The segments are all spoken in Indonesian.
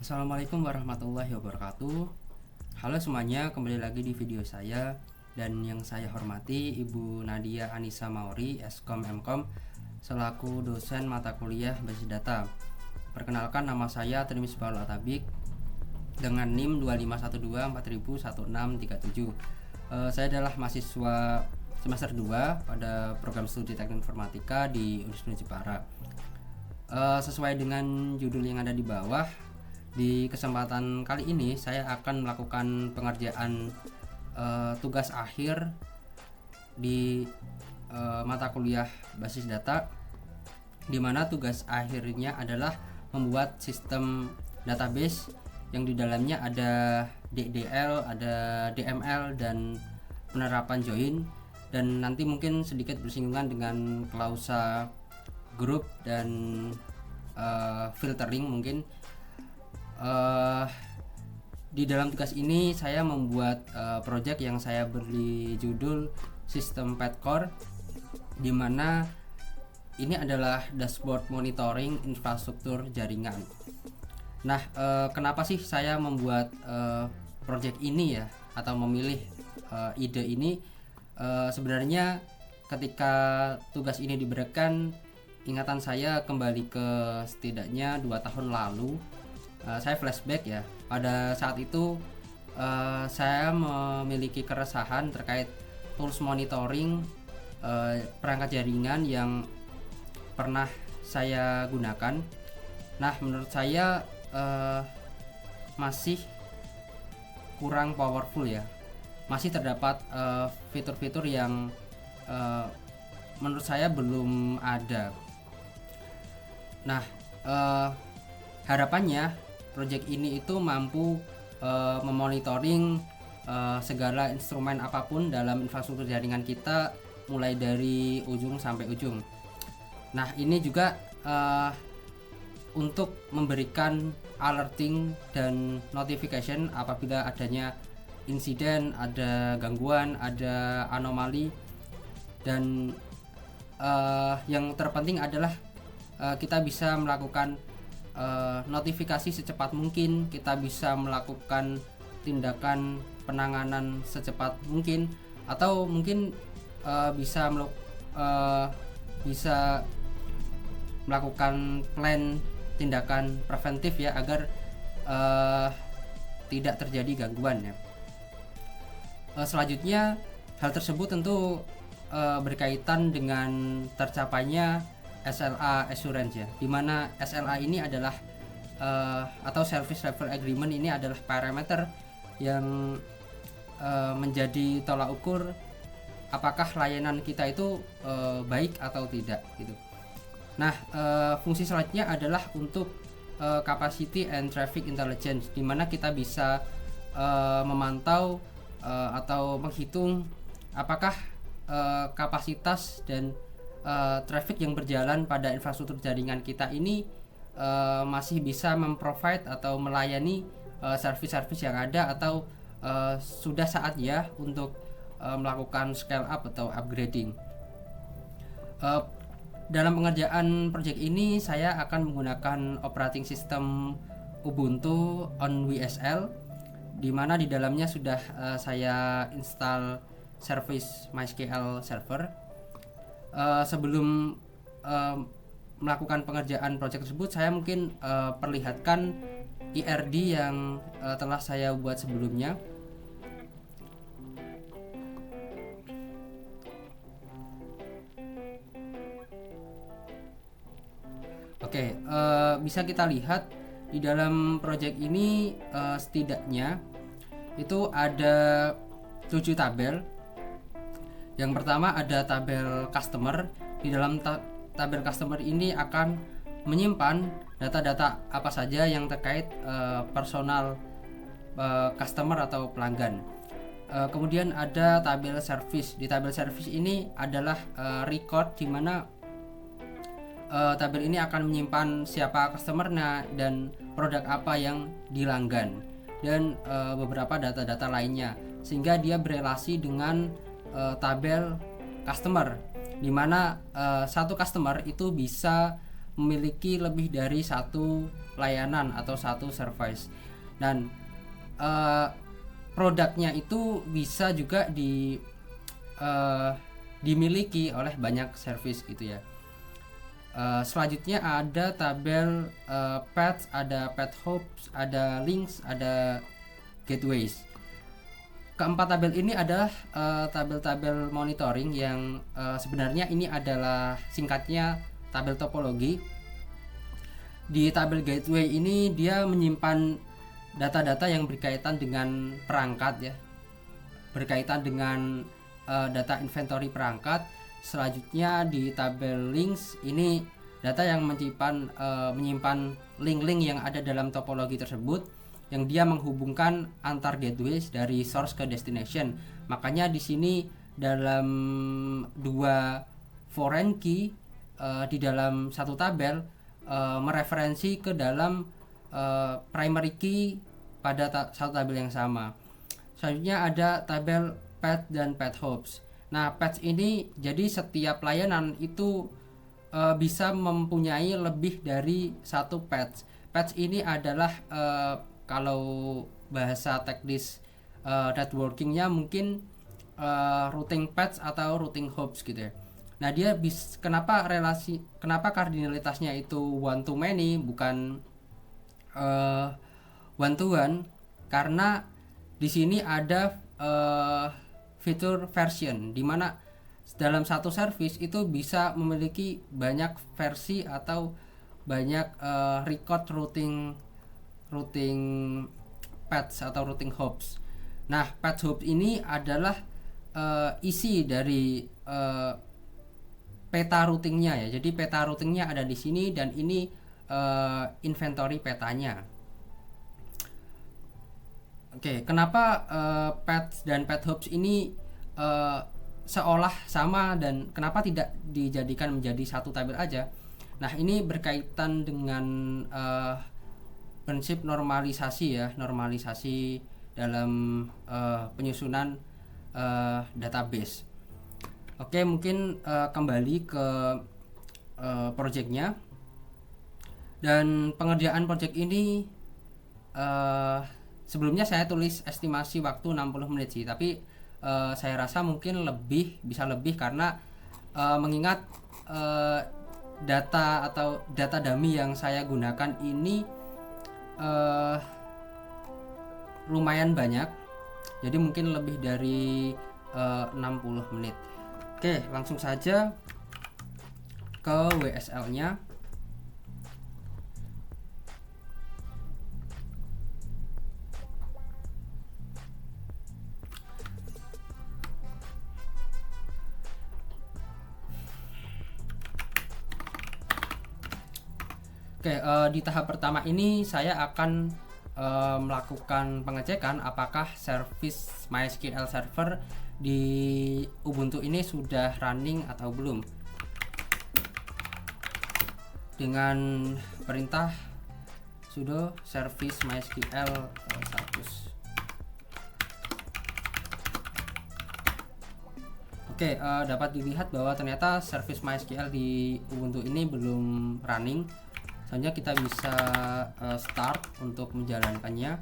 Assalamualaikum warahmatullahi wabarakatuh. Halo semuanya, kembali lagi di video saya. Dan yang saya hormati Ibu Nadia Anissa Mauri, Eskom Mkom, selaku dosen mata kuliah Basis Data. Perkenalkan, nama saya Trimis Baul Atabik dengan NIM 2512401637. Saya adalah mahasiswa semester 2 pada program studi Teknik Informatika di Universitas Jepara. Sesuai dengan judul yang ada di bawah, di kesempatan kali ini saya akan melakukan pengerjaan tugas akhir di mata kuliah Basis Data, di mana tugas akhirnya adalah membuat sistem database yang di dalamnya ada DDL, ada DML, dan penerapan join, dan nanti mungkin sedikit bersinggungan dengan klausa grup dan filtering mungkin. Di dalam tugas ini saya membuat project yang saya beri judul Sistem Petcore, di mana ini adalah dashboard monitoring infrastruktur jaringan. Nah, kenapa sih saya membuat project ini ya, atau memilih ide ini? Sebenarnya ketika tugas ini diberikan, ingatan saya kembali ke setidaknya 2 tahun lalu. Saya flashback ya, pada saat itu saya memiliki keresahan terkait tools monitoring perangkat jaringan yang pernah saya gunakan. Nah, menurut saya masih kurang powerful ya, masih terdapat fitur-fitur yang menurut saya belum ada. Nah, harapannya project ini itu mampu memonitoring segala instrumen apapun dalam infrastruktur jaringan kita, mulai dari ujung sampai ujung. Nah, ini juga untuk memberikan alerting dan notification apabila adanya insiden, ada gangguan, ada anomali, dan yang terpenting adalah kita bisa melakukan notifikasi secepat mungkin, kita bisa melakukan tindakan penanganan secepat mungkin, atau mungkin bisa melakukan plan tindakan preventif ya, agar tidak terjadi gangguan ya. Selanjutnya, hal tersebut tentu berkaitan dengan tercapainya SLA assurance ya, dimana SLA ini adalah atau service level agreement ini adalah parameter yang menjadi tolak ukur apakah layanan kita itu baik atau tidak gitu. Nah, fungsi selanjutnya adalah untuk capacity and traffic intelligence, dimana kita bisa memantau atau menghitung apakah kapasitas dan traffic yang berjalan pada infrastruktur jaringan kita ini masih bisa memprovide atau melayani service-service yang ada, atau sudah saatnya untuk melakukan scale up atau upgrading. Dalam pengerjaan project ini saya akan menggunakan operating system Ubuntu on WSL, di mana di dalamnya sudah saya install service MySQL server. Sebelum melakukan pengerjaan project tersebut, saya mungkin perlihatkan IRD yang telah saya buat sebelumnya. Oke, bisa kita lihat di dalam project ini setidaknya itu ada 7 tabel. Yang pertama ada tabel customer. Di dalam tabel customer ini akan menyimpan data-data apa saja yang terkait personal customer atau pelanggan. Kemudian ada tabel service. Di tabel service ini adalah record, di mana tabel ini akan menyimpan siapa customernya dan produk apa yang dilanggan, dan beberapa data-data lainnya, sehingga dia berelasi dengan tabel customer, di mana satu customer itu bisa memiliki lebih dari satu layanan atau satu service, dan produknya itu bisa juga dimiliki oleh banyak service gitu ya. Selanjutnya ada tabel paths, ada path hubs, ada links, ada gateways. Keempat tabel ini adalah tabel-tabel monitoring yang sebenarnya ini adalah singkatnya tabel topologi. Di tabel gateway ini dia menyimpan data-data yang berkaitan dengan perangkat ya, berkaitan dengan data inventory perangkat. Selanjutnya di tabel links ini data yang menyimpan link-link yang ada dalam topologi tersebut, yang dia menghubungkan antar gateways dari source ke destination. Makanya di sini dalam dua foreign key di dalam satu tabel mereferensi ke dalam primary key pada satu tabel yang sama. Selanjutnya ada tabel path dan path hubs. Nah, path ini jadi setiap layanan itu bisa mempunyai lebih dari satu path. Path ini adalah kalau bahasa teknis networkingnya mungkin routing paths atau routing hubs gitu ya. Nah, dia kenapa kardinalitasnya itu one to many bukan one to one, karena di sini ada fitur version, di mana dalam satu service itu bisa memiliki banyak versi atau banyak record routing paths atau routing hubs. Nah, path hub ini adalah isi dari peta routingnya ya. Jadi peta routingnya ada di sini dan ini inventory petanya. Oke, kenapa paths dan path hubs ini seolah sama dan kenapa tidak dijadikan menjadi satu tabel aja? Nah, ini berkaitan dengan prinsip normalisasi ya, normalisasi dalam penyusunan database. Oke, mungkin kembali ke projectnya. Dan pengerjaan project ini sebelumnya saya tulis estimasi waktu 60 menit sih, tapi saya rasa mungkin bisa lebih karena mengingat data atau data dummy yang saya gunakan ini lumayan banyak, jadi mungkin lebih dari 60 menit. Oke, langsung saja ke WSL nya. Oke, di tahap pertama ini saya akan melakukan pengecekan apakah service MySQL Server di Ubuntu ini sudah running atau belum, dengan perintah sudo service MySQL status. Oke, dapat dilihat bahwa ternyata service MySQL di Ubuntu ini belum running. Selanjutnya kita bisa start untuk menjalankannya.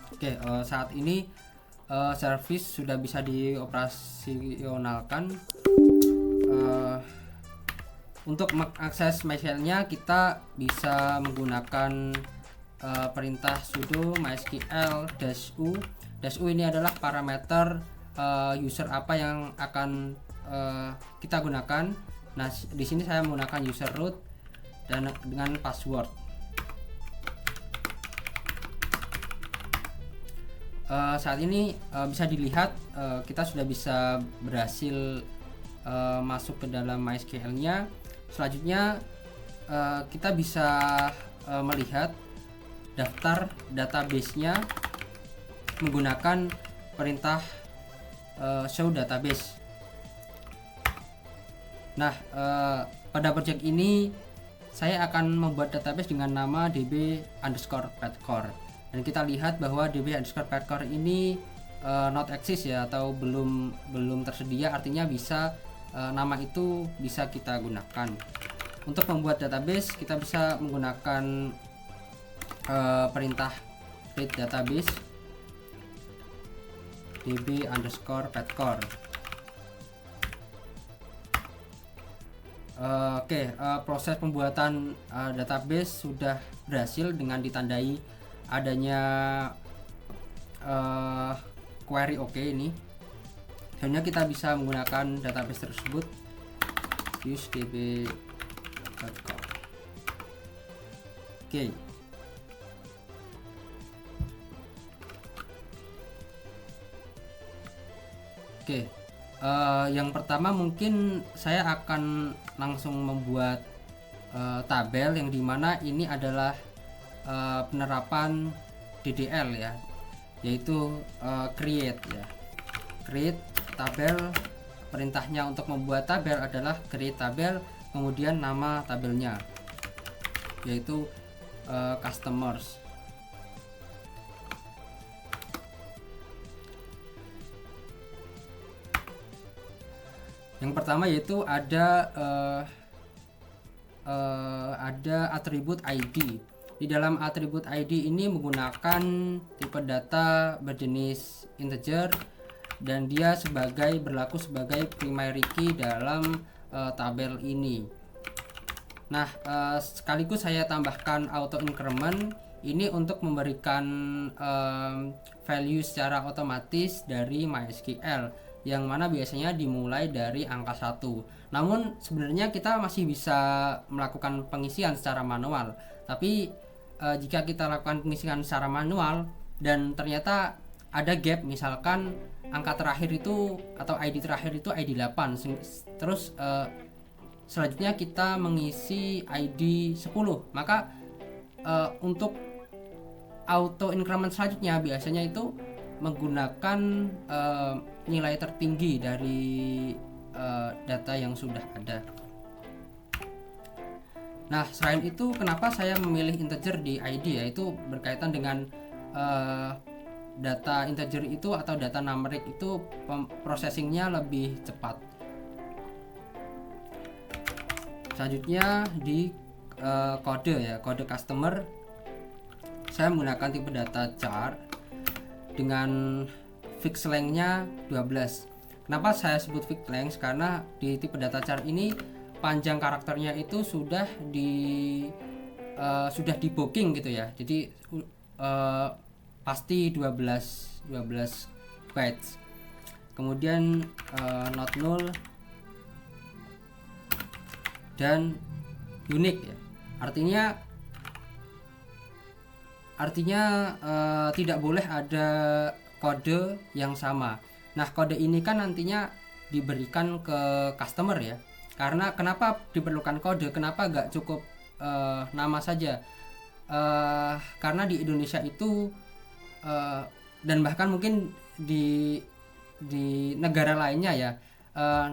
Oke, saat ini service sudah bisa dioperasionalkan. Untuk mengakses MySQL-nya kita bisa menggunakan perintah sudo mysql -u. -u ini adalah parameter user apa yang akan kita gunakan. Nah, di sini saya menggunakan user root dan dengan password. Saat ini bisa dilihat kita sudah bisa berhasil masuk ke dalam MySQL-nya. Selanjutnya kita bisa melihat daftar database-nya menggunakan perintah show database. Nah, pada project ini saya akan membuat database dengan nama db_pathcore, dan kita lihat bahwa db_pathcore ini not exist ya, atau belum tersedia, artinya bisa nama itu bisa kita gunakan. Untuk membuat database kita bisa menggunakan perintah create database db_petcore. Proses pembuatan database sudah berhasil dengan ditandai adanya query OK ini. Selanjutnya kita bisa menggunakan database tersebut use db_petcore. Yang pertama mungkin saya akan langsung membuat tabel yang dimana ini adalah penerapan DDL ya, yaitu create ya. Create tabel, perintahnya untuk membuat tabel adalah create tabel, kemudian nama tabelnya yaitu customers. Yang pertama yaitu ada atribut ID. Di dalam atribut ID ini menggunakan tipe data berjenis integer dan dia berlaku sebagai primary key dalam tabel ini. Nah, sekaligus saya tambahkan auto increment ini untuk memberikan value secara otomatis dari MySQL, yang mana biasanya dimulai dari angka 1. Namun sebenarnya kita masih bisa melakukan pengisian secara manual. Tapi jika kita lakukan pengisian secara manual dan ternyata ada gap, misalkan angka terakhir itu atau ID terakhir itu ID 8, terus selanjutnya kita mengisi ID 10, maka untuk auto increment selanjutnya biasanya itu menggunakan nilai tertinggi dari data yang sudah ada. Nah, selain itu kenapa saya memilih integer di ID, yaitu berkaitan dengan data integer itu atau data numerik itu processingnya lebih cepat. Selanjutnya di kode customer, saya menggunakan tipe data char dengan fixed length-nya 12. Kenapa saya sebut fixed length? Karena di tipe data char ini panjang karakternya itu sudah di booking gitu ya. Jadi pasti 12 bytes. Kemudian not null dan unique ya. Artinya tidak boleh ada kode yang sama. Nah, kode ini kan nantinya diberikan ke customer ya. Karena kenapa diperlukan kode? Kenapa nggak cukup nama saja? Karena di Indonesia itu dan bahkan mungkin di negara lainnya ya,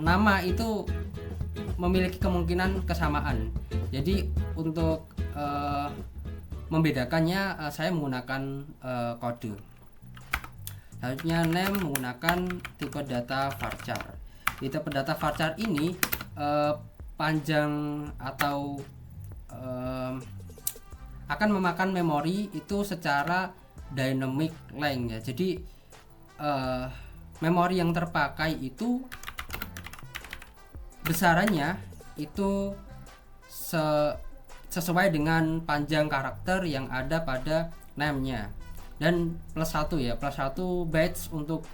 nama itu memiliki kemungkinan kesamaan. Jadi untuk membedakannya saya menggunakan kode. Selanjutnya name menggunakan tipe data varchar. Di tipe data varchar ini panjang atau akan memakan memori itu secara dynamic length ya. Jadi memori yang terpakai itu besarannya itu sesuai dengan panjang karakter yang ada pada name-nya. Dan plus 1 bytes untuk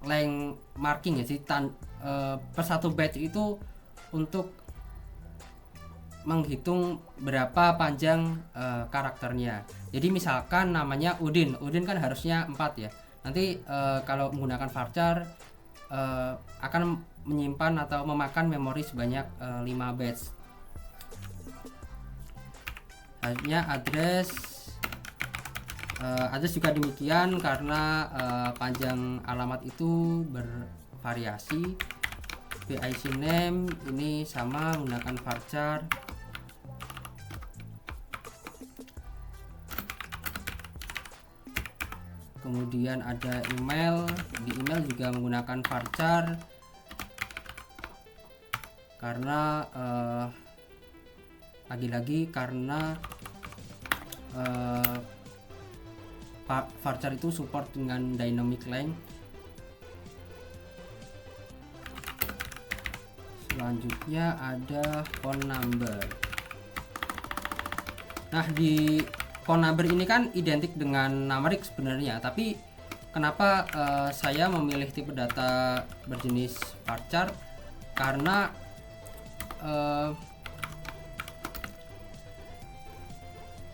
length marking ya. Jadi plus 1 bytes itu untuk menghitung berapa panjang karakternya. Jadi misalkan namanya Udin kan harusnya 4 ya. Nanti kalau menggunakan varchar akan menyimpan atau memakan memori sebanyak 5 bytes. Selanjutnya address juga demikian karena panjang alamat itu bervariasi. PIC name ini sama menggunakan varchar. kemudian ada email. Di email juga menggunakan varchar karena lagi-lagi karena varchar itu support dengan dynamic length. Selanjutnya ada phone number. Nah, di phone number ini kan identik dengan numeric sebenarnya, tapi kenapa saya memilih tipe data berjenis varchar? Karena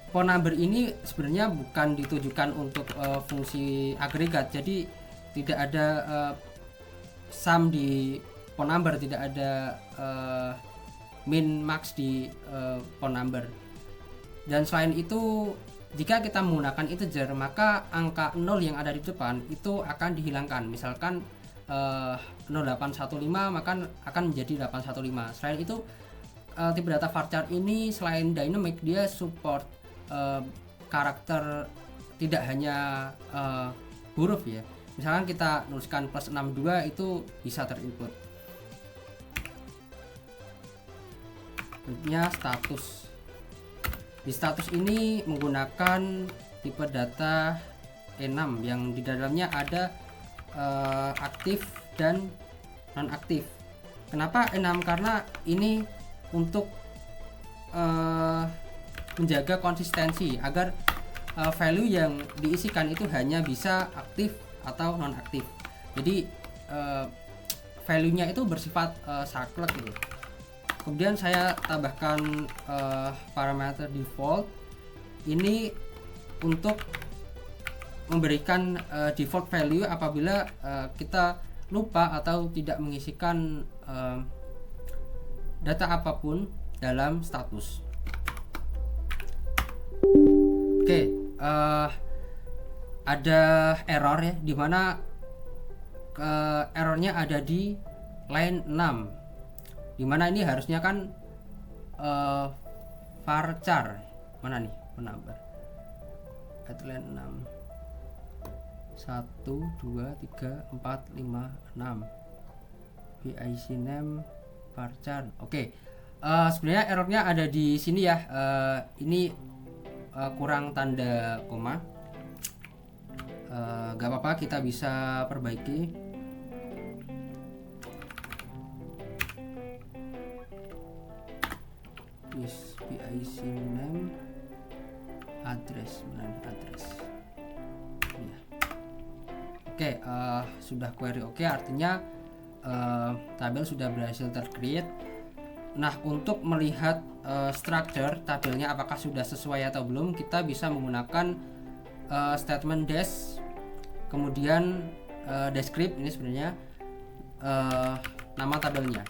phone number ini sebenarnya bukan ditujukan untuk fungsi agregat, jadi tidak ada sum di phone number, tidak ada min max di phone number. Dan selain itu, jika kita menggunakan integer, maka angka 0 yang ada di depan itu akan dihilangkan. Misalkan 0815 maka akan menjadi 815. Selain itu, tipe data varchar ini selain dynamic, dia support karakter, tidak hanya huruf ya. Misalkan kita nuliskan plus 62 itu bisa terinput. Berikutnya status. Di status ini menggunakan tipe data E6 yang di dalamnya ada aktif dan non aktif. Kenapa E6? Karena ini untuk menjaga konsistensi agar value yang diisikan itu hanya bisa aktif atau non aktif. Jadi value-nya itu bersifat saklek gitu. Kemudian saya tambahkan parameter default ini untuk memberikan default value apabila kita lupa atau tidak mengisikan data apapun dalam status. Oke, ada error ya, dimana errornya ada di line 6, dimana ini harusnya kan varchar, mana nih penambah at line 6 1 2 3 4 5 6 PIC name varchar. Oke, sebenarnya errornya ada di sini ya, ini kurang tanda koma. Gak apa-apa, kita bisa perbaiki. Yes, PIC name address, mana address ya. Oke, sudah query oke, artinya tabel sudah berhasil tercreate. Nah, untuk melihat structure tabelnya apakah sudah sesuai atau belum, kita bisa menggunakan statement dash, kemudian descript. Ini sebenarnya nama tabelnya.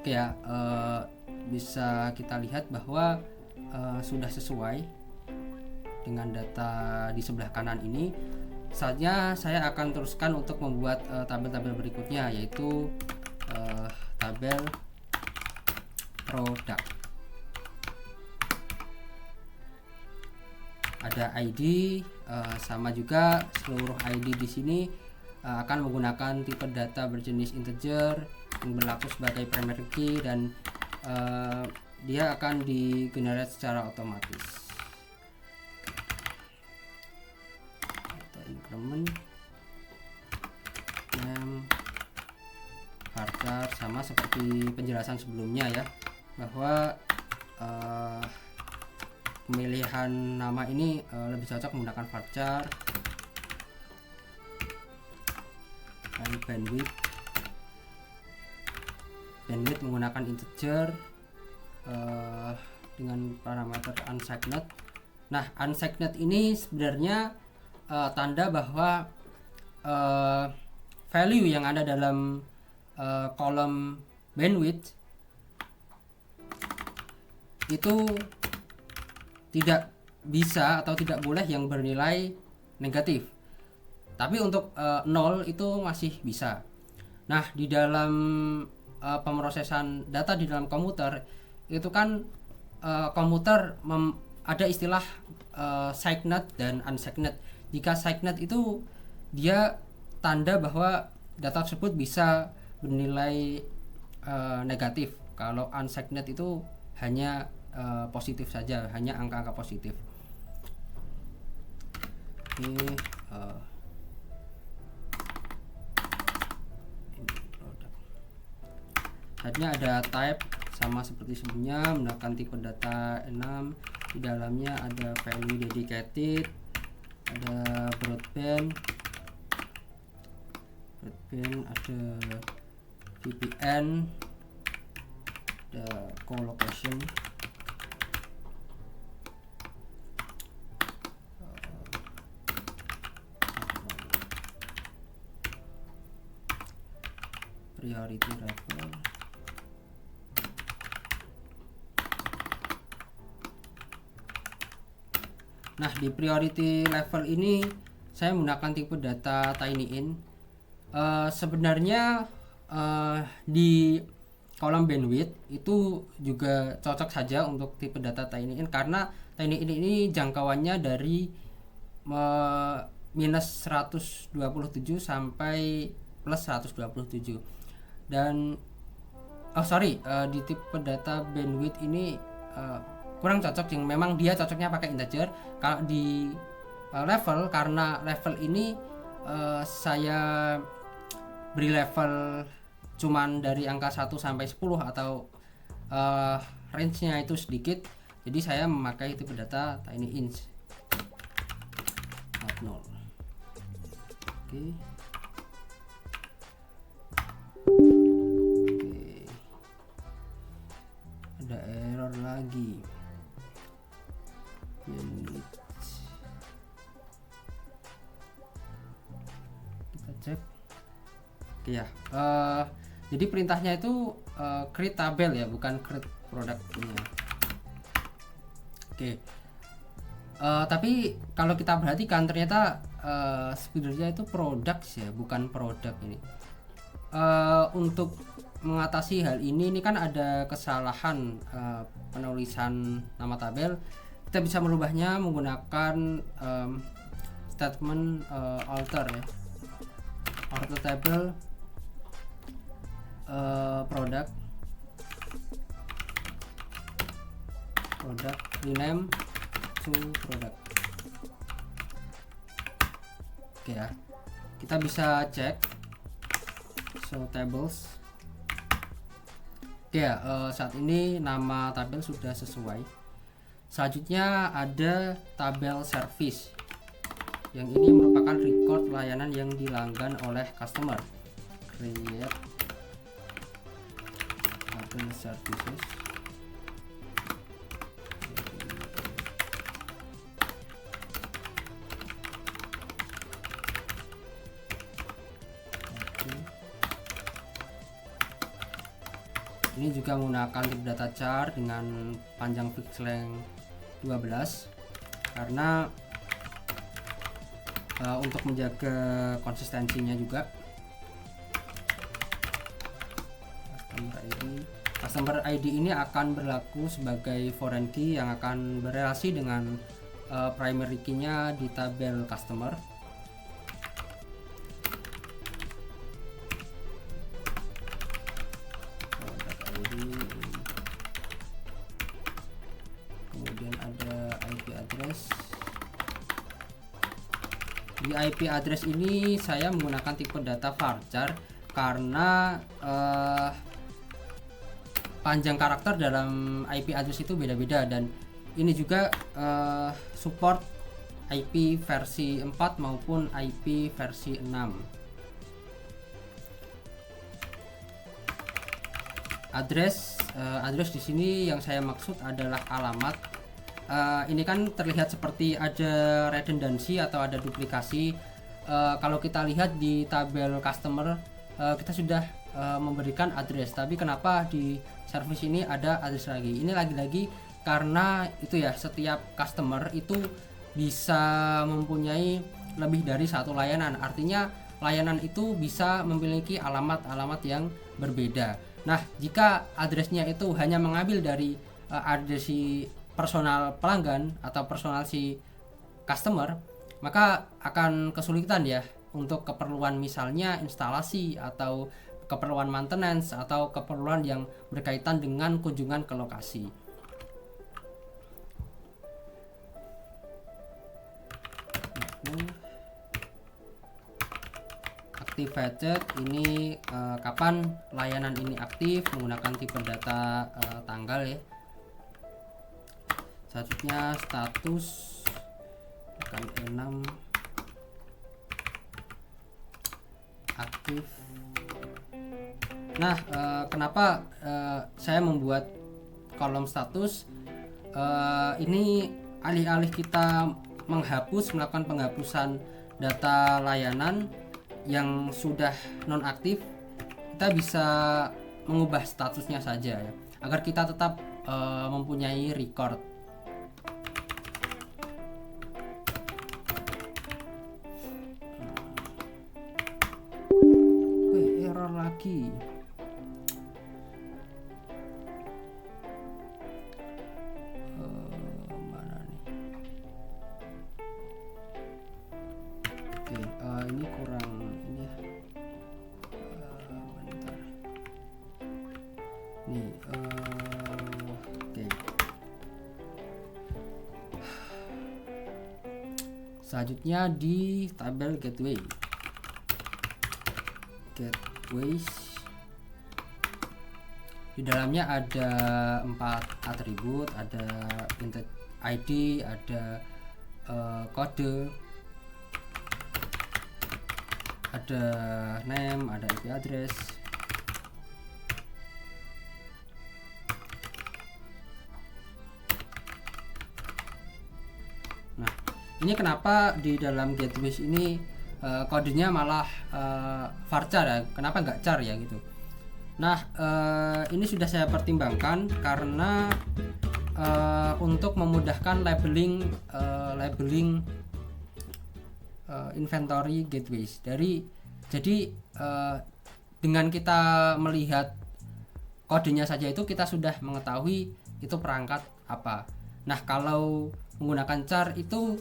Oke ya, bisa kita lihat bahwa sudah sesuai dengan data di sebelah kanan ini. Saatnya saya akan teruskan untuk membuat tabel-tabel berikutnya, yaitu tabel produk. Ada ID, sama juga seluruh ID di sini akan menggunakan tipe data berjenis integer yang berlaku sebagai primary key, dan dia akan digenerate secara otomatis. Data increment name varchar, sama seperti penjelasan sebelumnya ya, bahwa pemilihan nama ini lebih cocok menggunakan varchar. Dan bandwidth menggunakan integer dengan parameter unsigned. Nah, unsigned ini sebenarnya tanda bahwa value yang ada dalam kolom bandwidth itu tidak bisa atau tidak boleh yang bernilai negatif. Tapi untuk 0 itu masih bisa. Nah, di dalam pemrosesan data di dalam komputer itu kan komputer ada istilah SIGNET dan UNSIGNET. Jika SIGNET itu dia tanda bahwa data tersebut bisa bernilai negatif. Kalau UNSIGNET itu hanya positif saja, hanya angka-angka positif. Ini produk. Tadinya ada type sama seperti sebelumnya, menggunakan tipe data 6. Di dalamnya ada value dedicated, ada broadband, ada VPN, ada co-location, priority level. Nah, di priority level ini saya menggunakan tipe data TinyIn. Sebenarnya di kolom bandwidth itu juga cocok saja untuk tipe data TinyIn, karena TinyIn ini jangkauannya dari minus 127 sampai plus 127. Dan di tipe data bandwidth ini kurang cocok, yang memang dia cocoknya pakai integer. Kalau di level, karena level ini saya beri level cuman dari angka 1 sampai 10 atau range-nya itu sedikit, jadi saya memakai tipe data TinyIn not null. Oke. Ada error lagi. Kita cek. Oke ya. Jadi perintahnya itu create tabel ya, bukan create product ini ya. Oke. Tapi kalau kita perhatikan ternyata sebenarnya itu products ya, bukan produk ini. Untuk mengatasi hal ini kan ada kesalahan penulisan nama tabel. Kita bisa merubahnya menggunakan statement alter ya, alter table product rename to product. Oke ya, kita bisa cek show tables. Oke ya, saat ini nama tabel sudah sesuai. Selanjutnya ada tabel service, yang ini merupakan record layanan yang dilanggan oleh customer. Create tabel services. Ini juga menggunakan tipe data char dengan panjang fixed length 12, karena untuk menjaga konsistensinya juga. Customer ID ini akan berlaku sebagai foreign key yang akan berelasi dengan primary key-nya di tabel customer. Kemudian ada IP address. Di IP address ini saya menggunakan tipe data varchar karena panjang karakter dalam IP address itu beda-beda, dan ini juga support IP versi 4 maupun IP versi 6. Address di sini yang saya maksud adalah alamat. Ini kan terlihat seperti ada redundancy atau ada duplikasi. Kalau kita lihat di tabel customer, kita sudah memberikan address, tapi kenapa di service ini ada address lagi? Ini lagi-lagi karena itu ya, setiap customer itu bisa mempunyai lebih dari satu layanan. Artinya layanan itu bisa memiliki alamat-alamat yang berbeda. Nah, jika addressnya itu hanya mengambil dari address personal pelanggan atau personal si customer, maka akan kesulitan ya untuk keperluan misalnya instalasi atau keperluan maintenance atau keperluan yang berkaitan dengan kunjungan ke lokasi. Activated ini kapan layanan ini aktif menggunakan tipe data tanggal ya. Selanjutnya status akan 6 aktif. Nah, kenapa saya membuat kolom status ini? Alih-alih kita melakukan penghapusan data layanan yang sudah nonaktif, kita bisa mengubah statusnya saja ya, agar kita tetap mempunyai record. Error lagi. Mana nih? Oke, ini kurang ini ya. Bentar. Nih, oke. Selanjutnya di tabel gateway. Gateways. Di dalamnya ada 4 atribut, ada ID, ada kode, ada name, ada IP address. Nah, ini kenapa di dalam gateways ini kodenya malah varchar ya? Kenapa nggak char ya gitu? Nah, ini sudah saya pertimbangkan karena untuk memudahkan labeling inventory gateways. Jadi dengan kita melihat kodenya saja itu kita sudah mengetahui itu perangkat apa. Nah, kalau menggunakan char itu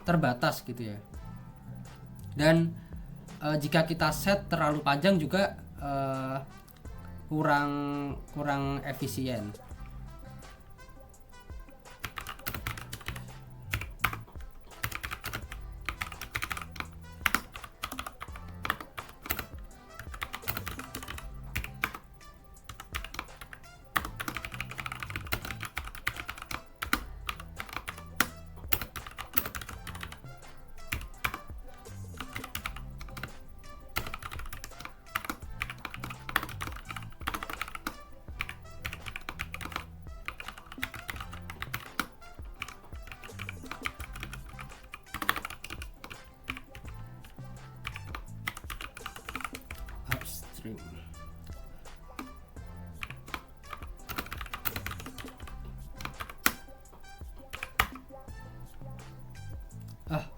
terbatas gitu ya. Dan jika kita set terlalu panjang juga kurang efisien.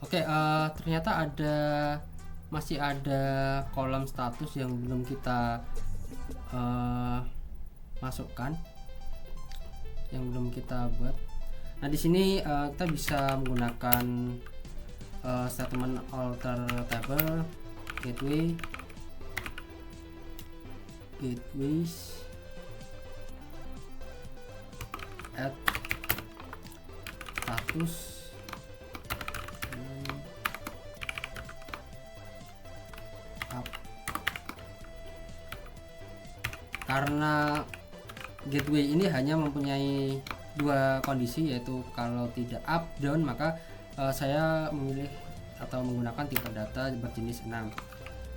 Oke, ternyata masih ada kolom status yang belum kita masukkan, yang belum kita buat. Nah, di sini kita bisa menggunakan statement alter table gateways add status karena gateway ini hanya mempunyai 2 kondisi, yaitu kalau tidak up down maka saya memilih atau menggunakan tipe data berjenis 6.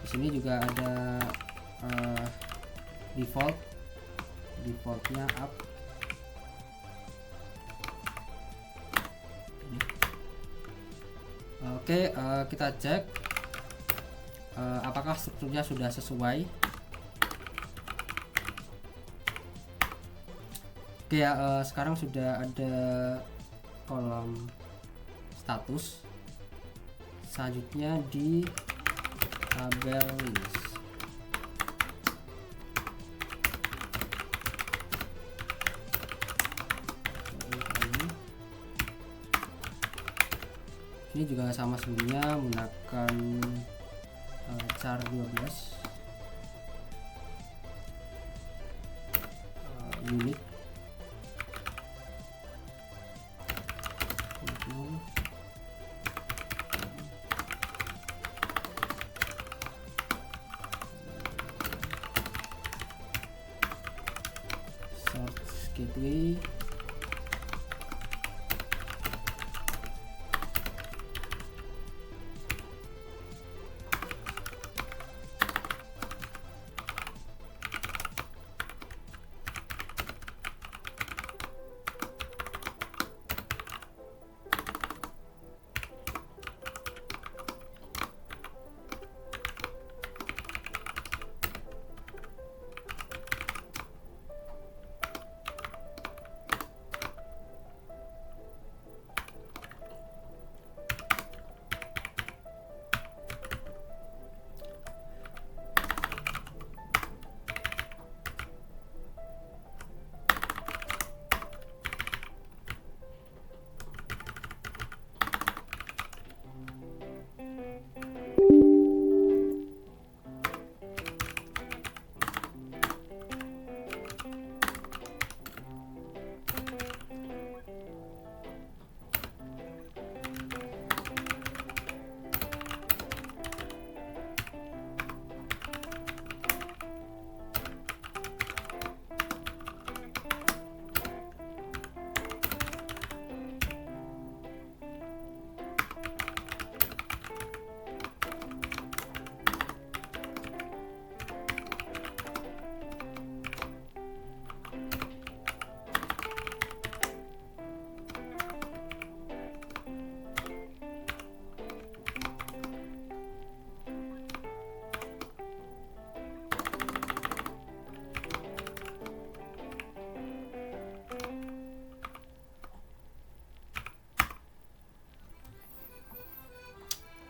Di sini juga ada defaultnya up. Oke, kita cek apakah strukturnya sudah sesuai. Oke ya, sekarang sudah ada kolom status. Selanjutnya di tabel list. ini juga sama sebenarnya, menggunakan char 12 unit source gateway.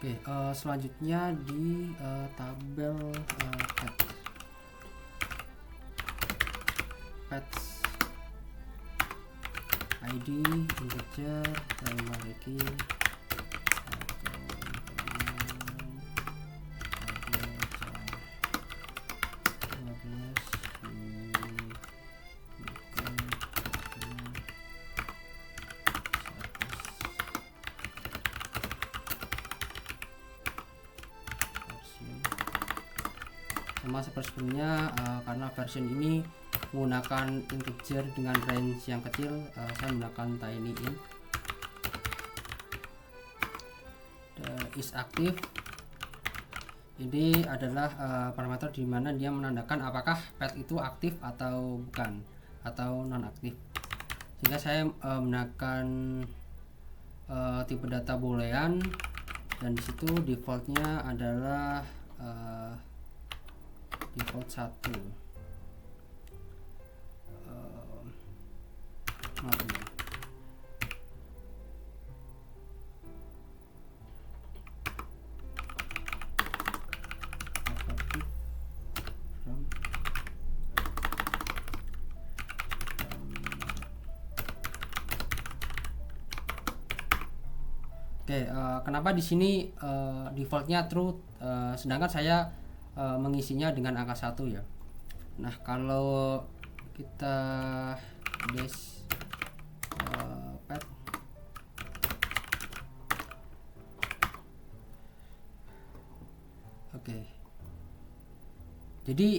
Oke, selanjutnya di tabel patch ID integer primary key sama seperti sebelumnya. Karena version ini menggunakan integer dengan range yang kecil, saya menggunakan tinyInt. Is active ini adalah parameter di mana dia menandakan apakah pet itu aktif atau bukan, atau non aktif. Sehingga saya menggunakan tipe data boolean, dan disitu defaultnya adalah default 1. Oke, kenapa di sini defaultnya true, sedangkan saya mengisinya dengan angka 1 ya. Nah, kalau kita dash pet oke. Jadi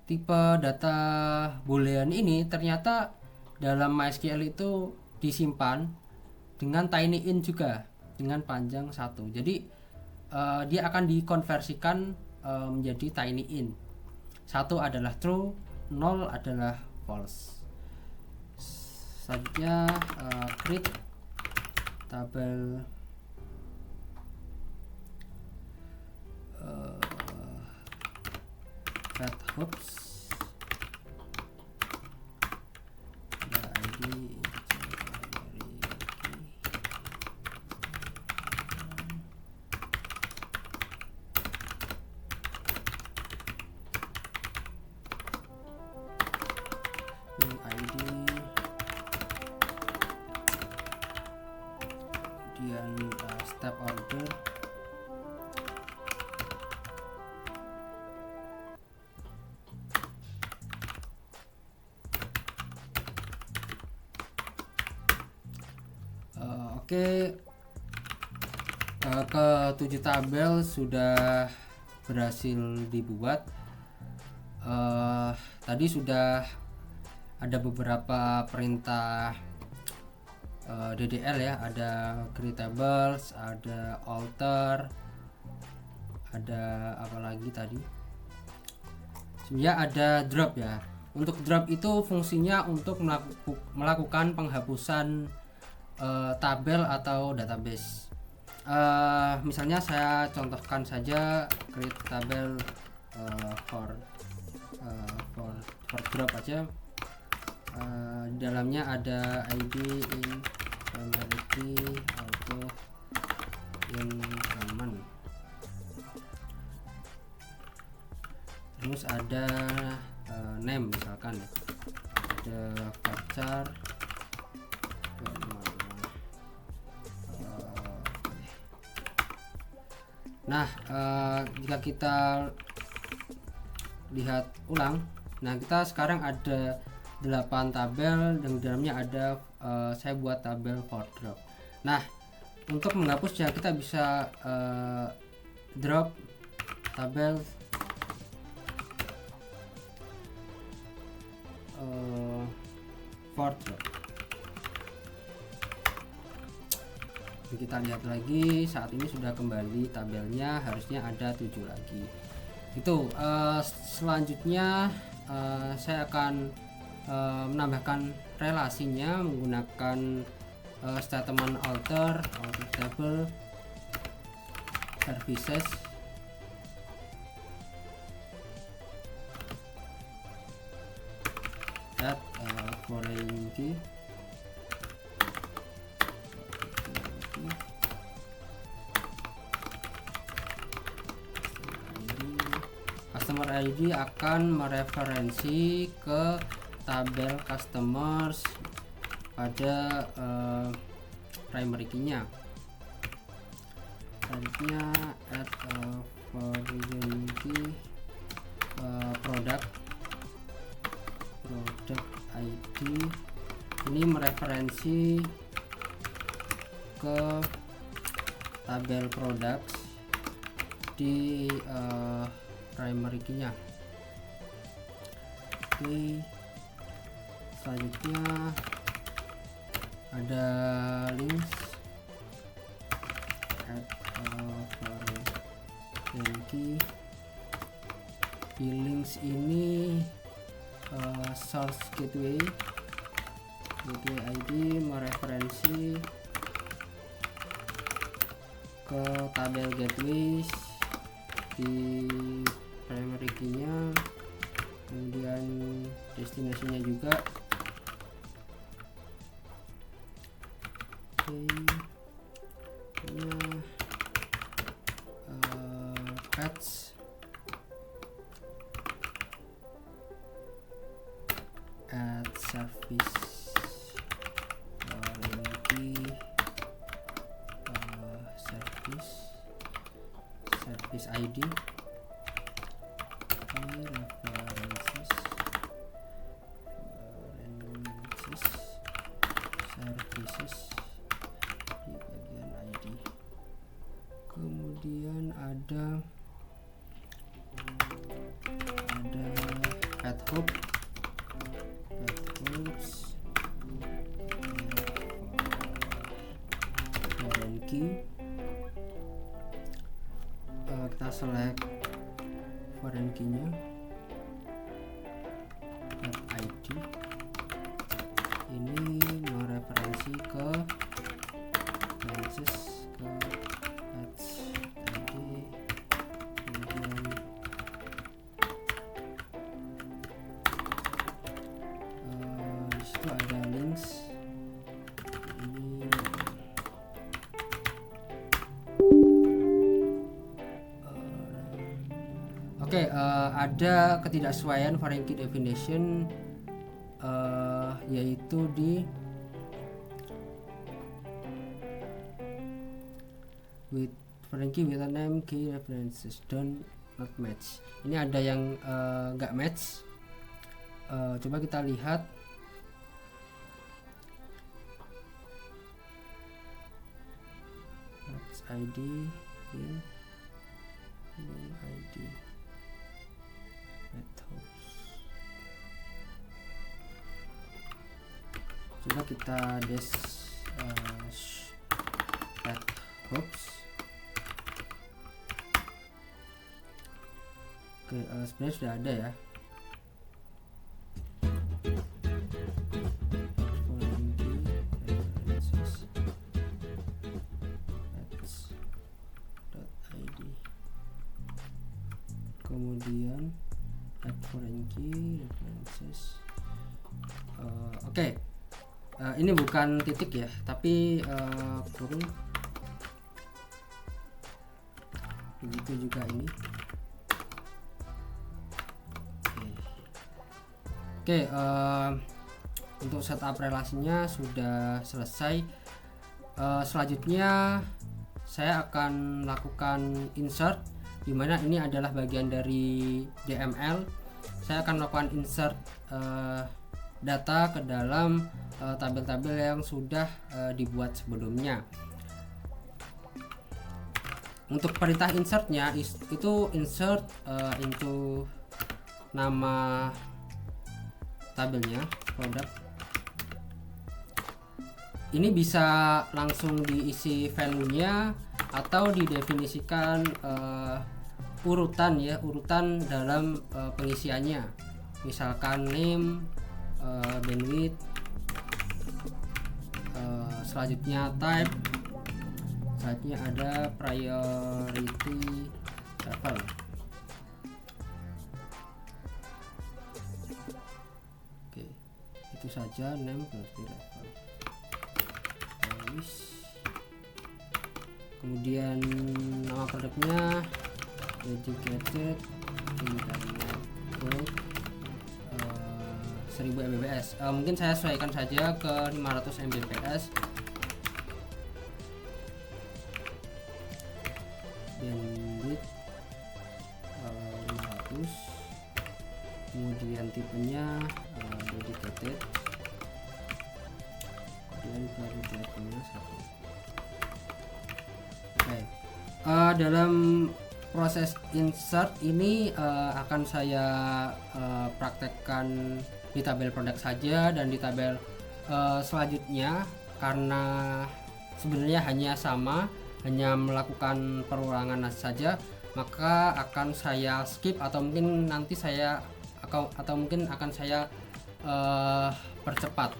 tipe data boolean ini ternyata dalam MySQL itu disimpan dengan tinyInt juga dengan panjang 1. Jadi dia akan dikonversikan menjadi tinyInt. 1 adalah true, 0 adalah false. Selanjutnya create tabel red hooks ID Oke, ke 7 tabel sudah berhasil dibuat. Tadi sudah ada beberapa perintah DDL ya, ada create tables, ada alter, ada apa lagi tadi, sebenarnya ada drop ya. Untuk drop itu fungsinya untuk melakukan penghapusan tabel atau database. Misalnya saya contohkan saja create tabel for drop aja. Di dalamnya ada id in primary auto in common, terus ada name misalkan ya, ada varchar jika kita lihat ulang, kita sekarang ada 8 tabel dan di dalamnya ada saya buat tabel for drop. Untuk menghapusnya kita bisa drop tabel for drop. Kita lihat lagi, saat ini sudah kembali tabelnya, harusnya ada 7 lagi. Itu selanjutnya saya akan menambahkan relasinya menggunakan statement alter table services at foreign key customer ID akan mereferensi ke tabel customers pada primary key-nya. Selanjutnya add foreign key product ID, ini mereferensi ke tabel products di primary key-nya. Oke, selanjutnya ada links add foreign key. Di links ini source gateway ID mereferensi ke tabel gateways di primary key-nya, kemudian destinasinya juga. Patch add service service ID references services di bagian ID. Kemudian ada pet hook foreign key. Kita select foreign key-nya ID, ini mereferensi ke branches ke patch ID, kemudian disitu ada links. Oke, ada ketidaksesuaian foreign key definition yaitu di with foreign key with a name key references don't not match. Ini ada yang nggak match. Coba kita lihat. .id bin id methods. Coba kita des hooks. Oke, sebenarnya sudah ada ya. Kemudian references. Oke. Ini bukan titik ya, tapi kurung. Begitu juga ini. Oke, untuk setup relasinya sudah selesai. Selanjutnya saya akan lakukan insert, dimana ini adalah bagian dari DML. Saya akan melakukan insert data ke dalam tabel-tabel yang sudah dibuat sebelumnya. Untuk perintah insertnya itu insert into nama tabelnya produk. Ini bisa langsung diisi value-nya atau didefinisikan urutan ya, urutan dalam pengisiannya. Misalkan name, bandwidth, selanjutnya type, selanjutnya ada priority level. Oke, itu saja name priority level. Kemudian nama produknya dedicated internet code 1000 Mbps. Mungkin saya sesuaikan saja ke 500 Mbps. Bandwidth 500. Kemudian tipenya dedicated. Kemudian variabelnya 1. Oke. Dalam proses insert ini akan saya praktekkan di tabel produk saja, dan di tabel selanjutnya karena sebenarnya hanya sama, hanya melakukan perulangan saja, maka akan saya skip atau mungkin nanti saya akan saya percepat.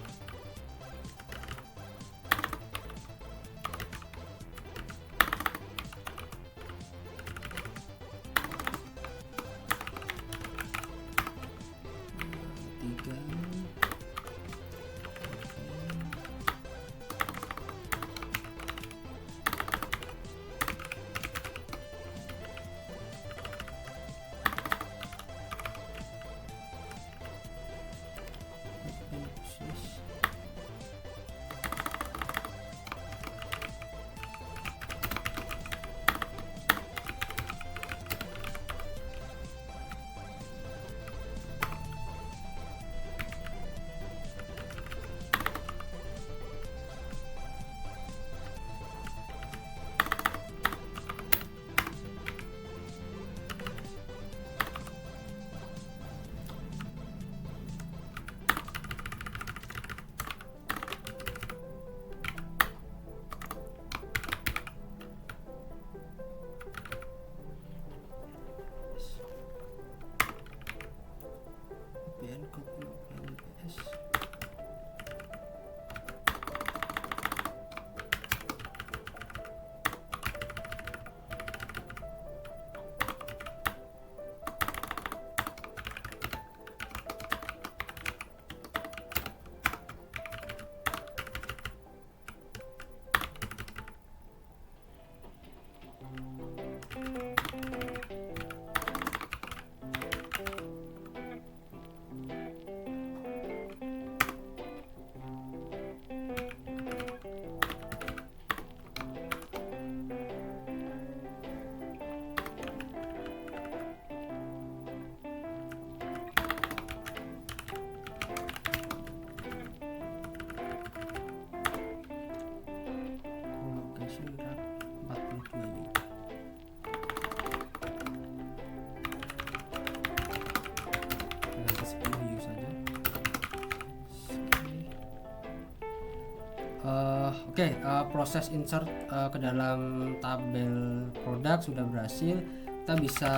Oke, proses insert ke dalam tabel produk sudah berhasil. Kita bisa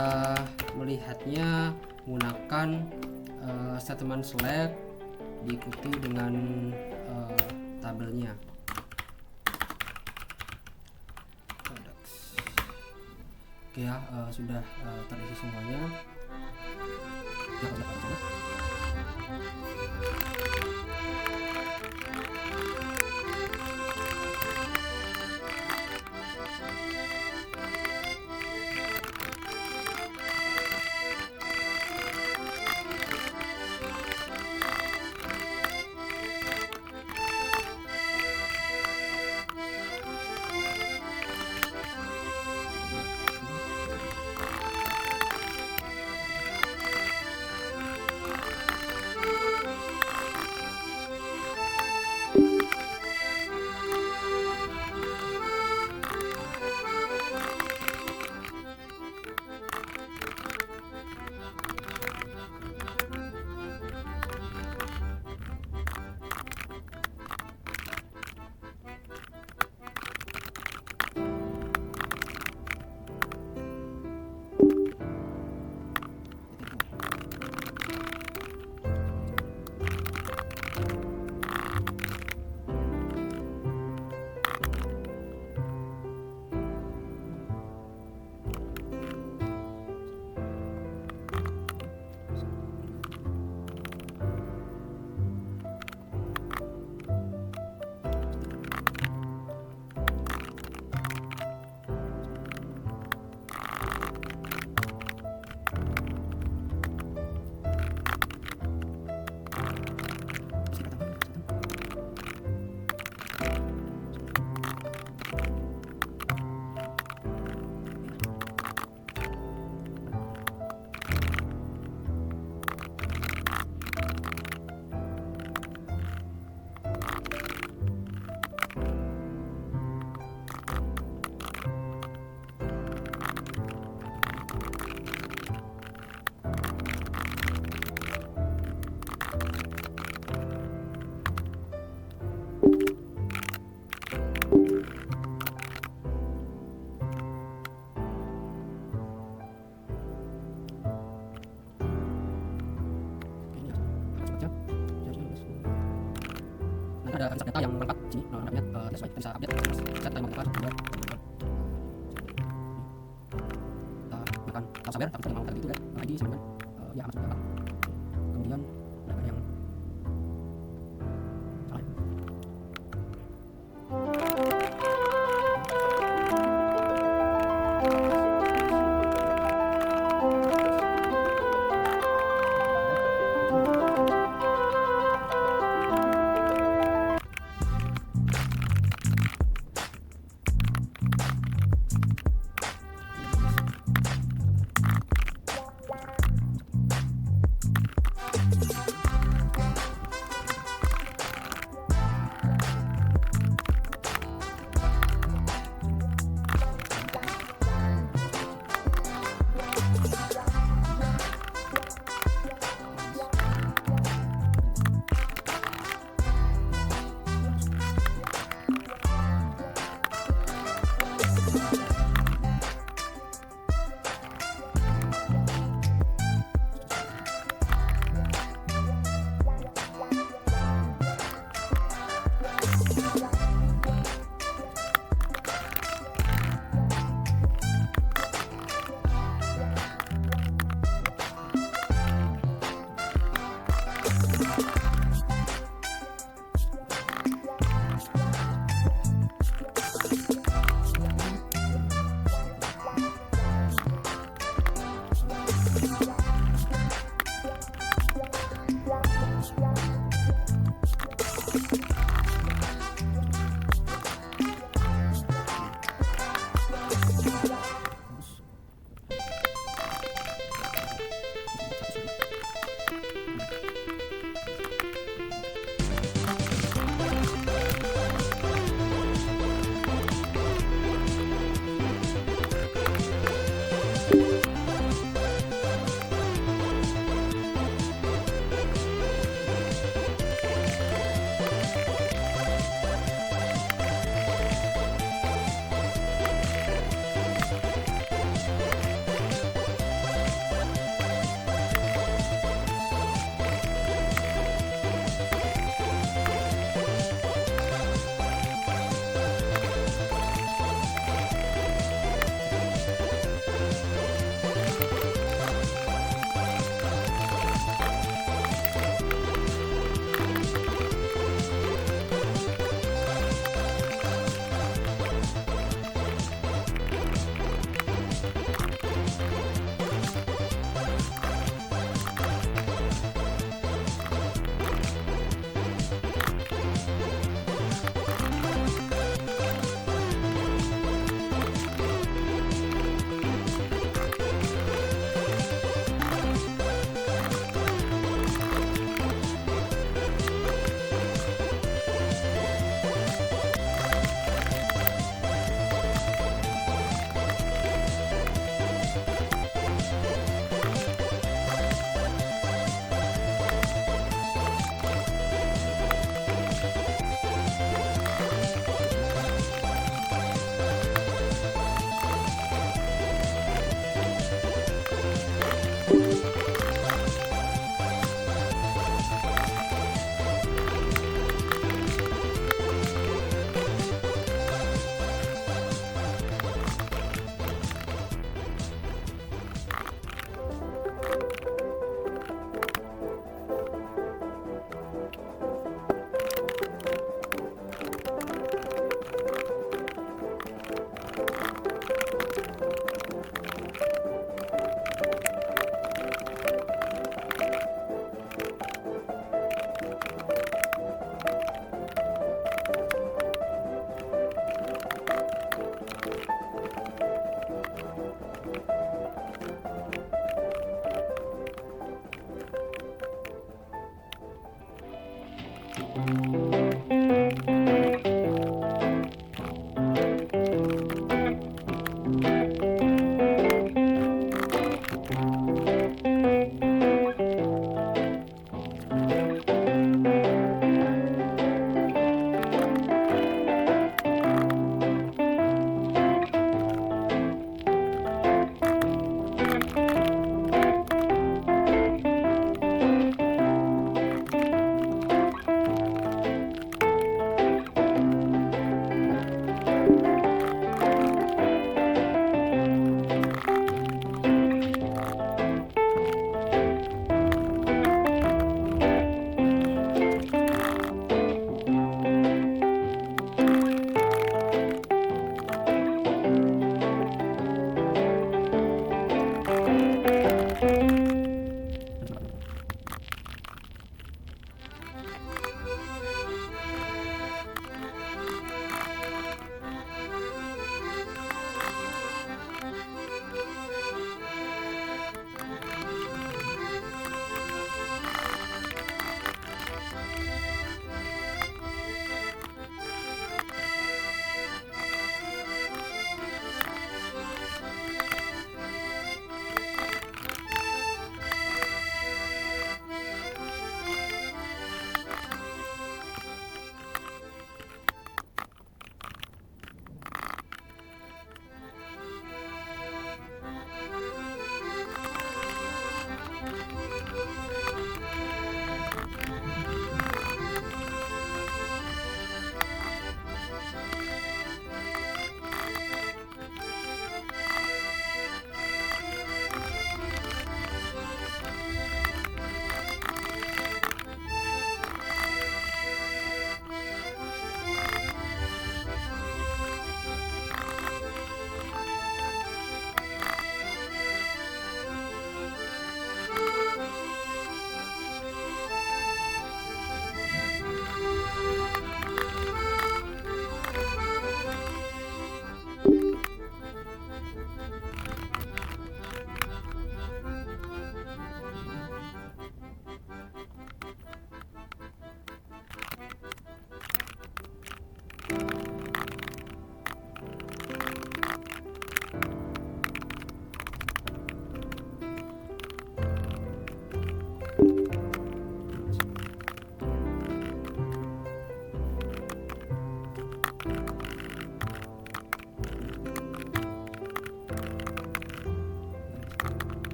melihatnya menggunakan statement select diikuti dengan tabelnya. Oke ya, sudah terisi semuanya. Ada insert data yang lengkap sini, namanya that's why kita bisa update set time modifier kita makan tak sabar tapi mau tadi itu kan ID sama ya masuk dapat kemudian ada yang salah.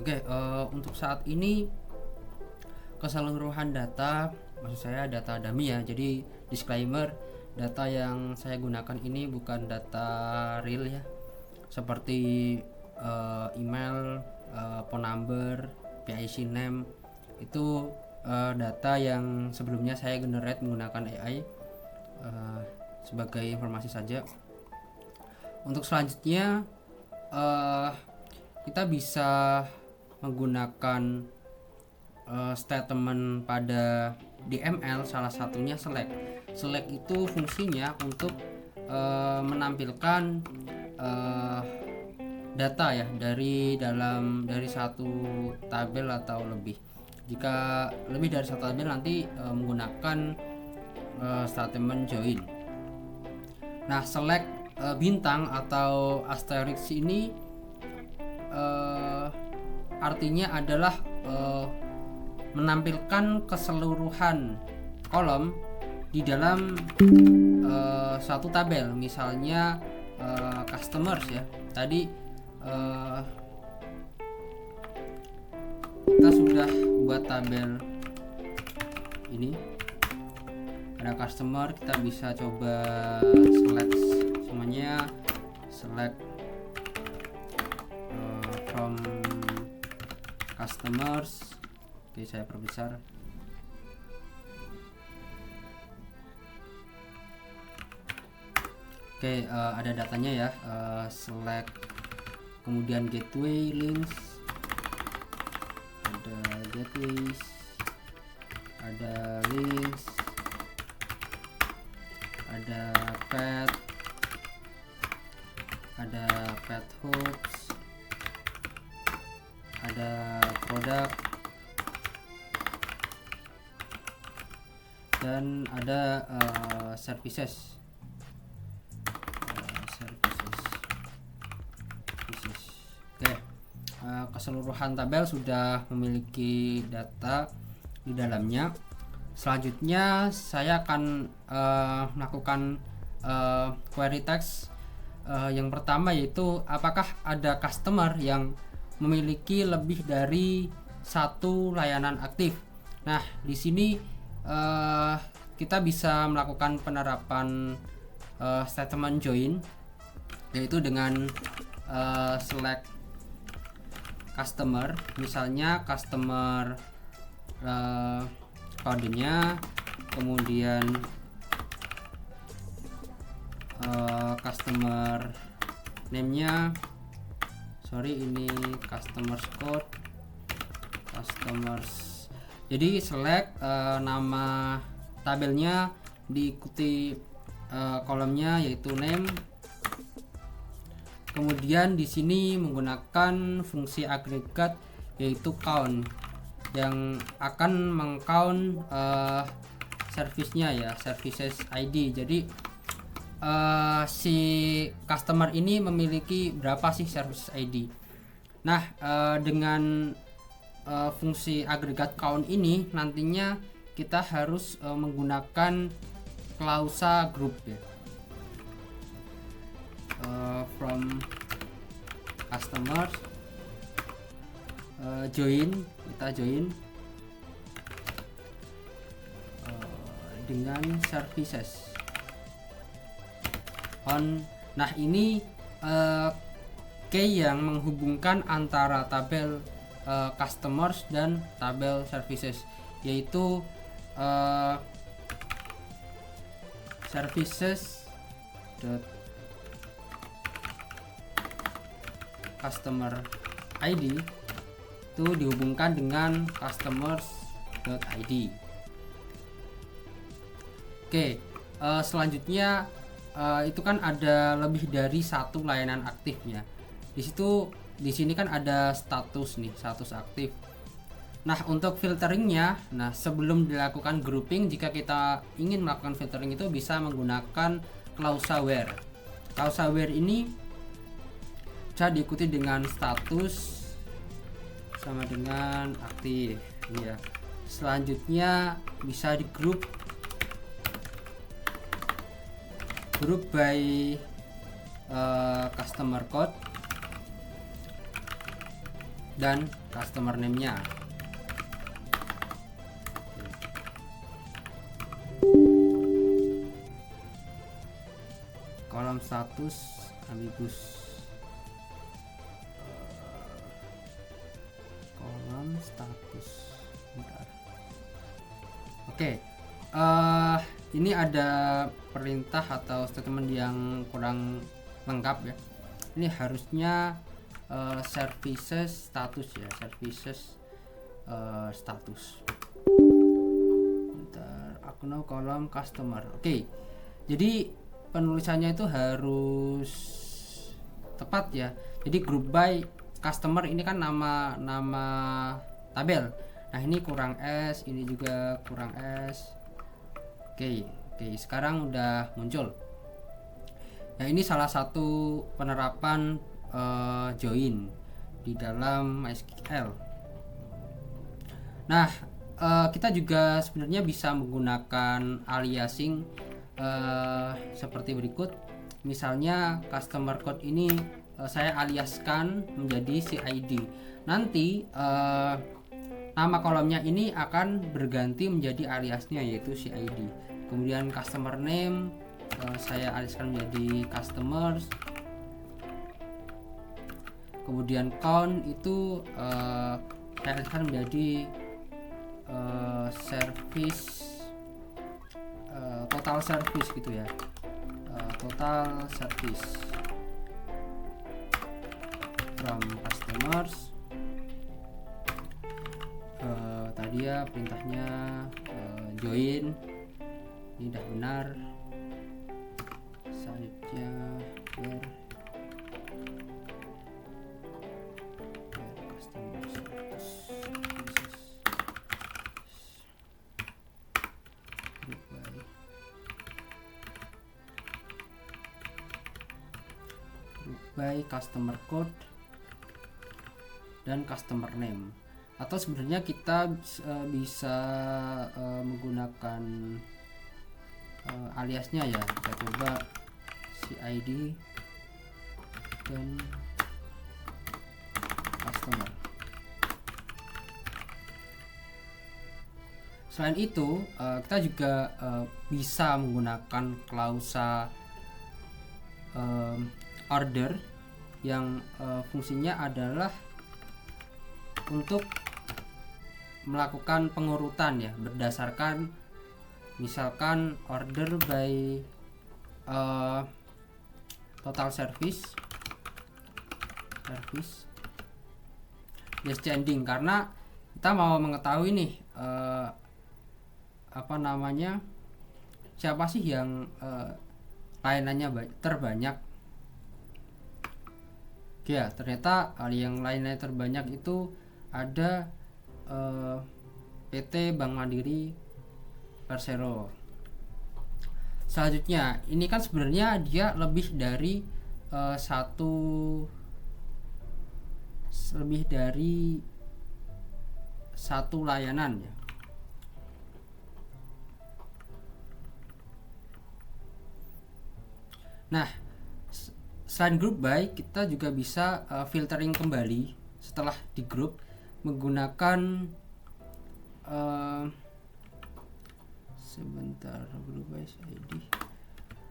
Oke, untuk saat ini keseluruhan data, maksud saya data dummy ya. Jadi disclaimer, data yang saya gunakan ini bukan data real ya. Seperti email, phone number, PIC name itu data yang sebelumnya saya generate menggunakan AI, sebagai informasi saja. Untuk selanjutnya kita bisa menggunakan statement pada DML, salah satunya select. Select itu fungsinya untuk menampilkan data ya dari satu tabel atau lebih. Jika lebih dari satu tabel nanti menggunakan statement join. Nah, select bintang atau asterisk ini artinya adalah menampilkan keseluruhan kolom di dalam satu tabel. Misalnya customers ya, tadi kita sudah buat tabel ini, ada customer, kita bisa coba select semuanya, select from customers. Oke, saya perbesar. Oke, ada datanya ya, select, kemudian gateway links, ada gateways, ada links, ada path, ada path hooks, ada product, dan ada services. Oke, keseluruhan tabel sudah memiliki data di dalamnya. Selanjutnya saya akan melakukan query text. Yang pertama yaitu apakah ada customer yang memiliki lebih dari satu layanan aktif. Nah, di sini kita bisa melakukan penerapan statement join, yaitu dengan select customer, misalnya customer kodenya, kemudian customer name-nya, ini customers code, customers. Jadi select nama tabelnya, diikuti kolomnya yaitu name. Kemudian di sini menggunakan fungsi agregat yaitu count yang akan mengcount servisnya ya, services ID. Jadi si customer ini memiliki berapa sih service ID. Nah, dengan fungsi agregat count ini nantinya kita harus menggunakan klausa group ya. From customers join, kita join dengan services on. Nah, ini key yang menghubungkan antara tabel customers dan tabel services, yaitu services customer ID itu dihubungkan dengan customers.id. Oke, selanjutnya itu kan ada lebih dari satu layanan aktifnya. Di sini kan ada status nih, status aktif. Nah, untuk filteringnya, sebelum dilakukan grouping, jika kita ingin melakukan filtering itu bisa menggunakan klausa where. Klausa where ini bisa diikuti dengan status sama dengan aktif ya. Selanjutnya bisa di group by customer code dan customer name-nya. Kolom status ambiguous. Status. Oke, ini ada perintah atau statement yang kurang lengkap ya. Ini harusnya services status ya, services status. Bentar, aku mau kolom customer. Oke, jadi penulisannya itu harus tepat ya. Jadi group by customer ini kan nama tabel. Nah, ini kurang S, ini juga kurang S. Oke, sekarang udah muncul. Nah, ini salah satu penerapan join di dalam MySQL. Nah, kita juga sebenarnya bisa menggunakan aliasing seperti berikut. Misalnya customer code ini saya aliaskan menjadi CID. Nanti nama kolomnya ini akan berganti menjadi aliasnya yaitu CID. Kemudian customer name saya aliaskan menjadi customers. Kemudian count itu saya aliaskan menjadi service, total service gitu ya. total service from customers. Tadi ya perintahnya join, ini udah benar. Selanjutnya where customer service group by customer code dan customer name. Atau sebenarnya kita bisa menggunakan aliasnya ya. Kita coba CID dan customer. Selain itu kita juga bisa menggunakan klausa order yang fungsinya adalah untuk melakukan pengurutan ya, berdasarkan misalkan order by total service descending, karena kita mau mengetahui nih siapa sih yang layanannya terbanyak. Ya, ternyata yang layanannya terbanyak itu ada PT Bank Mandiri Persero. Selanjutnya, ini kan sebenarnya dia lebih dari satu layanan ya. Nah, selain group by, kita juga bisa filtering kembali setelah di group menggunakan group by ID,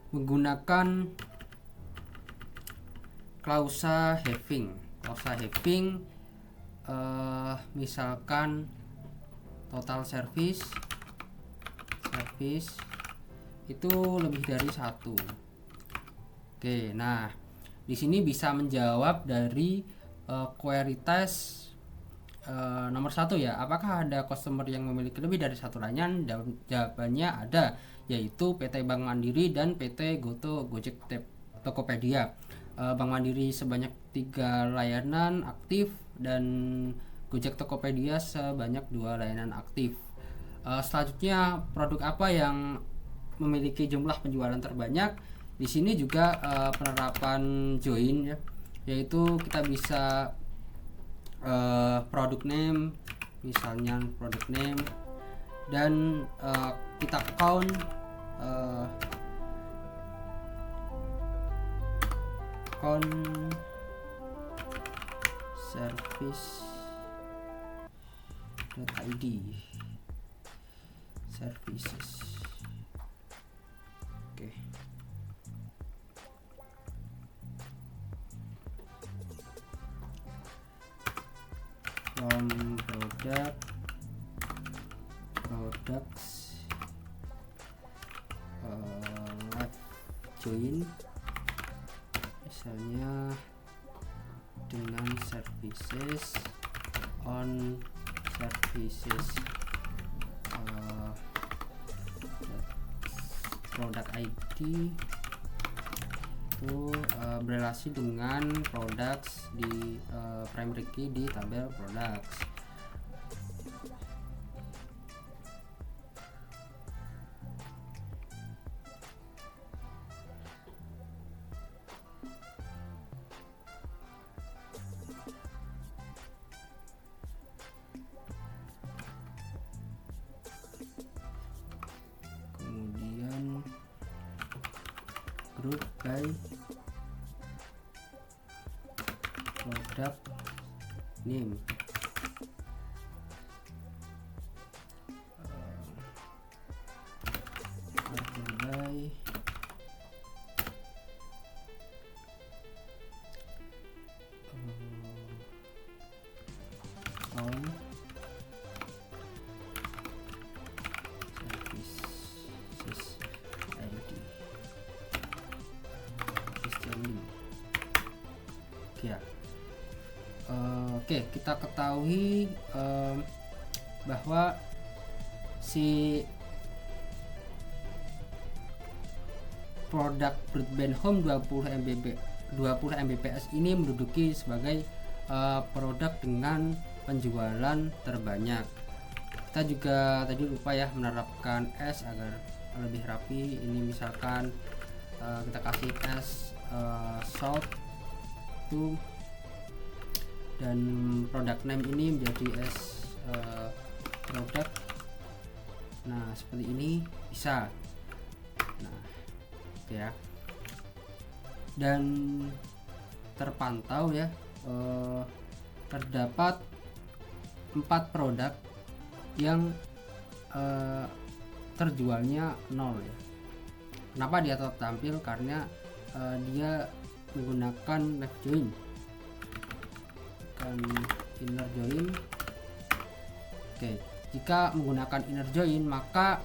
menggunakan klausa having. Misalkan total service itu lebih dari satu. Oke, nah di sini bisa menjawab dari query test nomor 1 ya. Apakah ada customer yang memiliki lebih dari satu layanan? Jawabannya ada, yaitu PT Bank Mandiri dan PT Goto Gojek Tokopedia. Bank Mandiri sebanyak 3 layanan aktif dan Gojek Tokopedia sebanyak 2 layanan aktif. Selanjutnya, produk apa yang memiliki jumlah penjualan terbanyak? Di sini juga penerapan join ya, yaitu kita bisa product name, misalnya product name, dan kita count service.id services. Oke. From products left join, misalnya dengan services on services product ID itu berrelasi dengan products di primary key di tabel products. Kemudian group by product name, by on services ID. Oke, kita ketahui bahwa si produk broadband home 20 Mbps ini menduduki sebagai produk dengan penjualan terbanyak. Kita juga tadi lupa ya menerapkan S agar lebih rapi. Ini misalkan kita kasih S salt itu, dan product name ini menjadi S product. Nah seperti ini bisa. Nah ya, dan terpantau ya terdapat 4 produk yang terjualnya 0 ya. Kenapa dia tetap tampil? Karena dia menggunakan left join, kan inner join. Oke, jika menggunakan inner join maka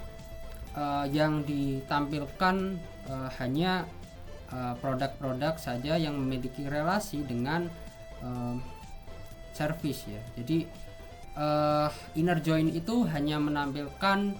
yang ditampilkan hanya produk-produk saja yang memiliki relasi dengan service ya. Jadi inner join itu hanya menampilkan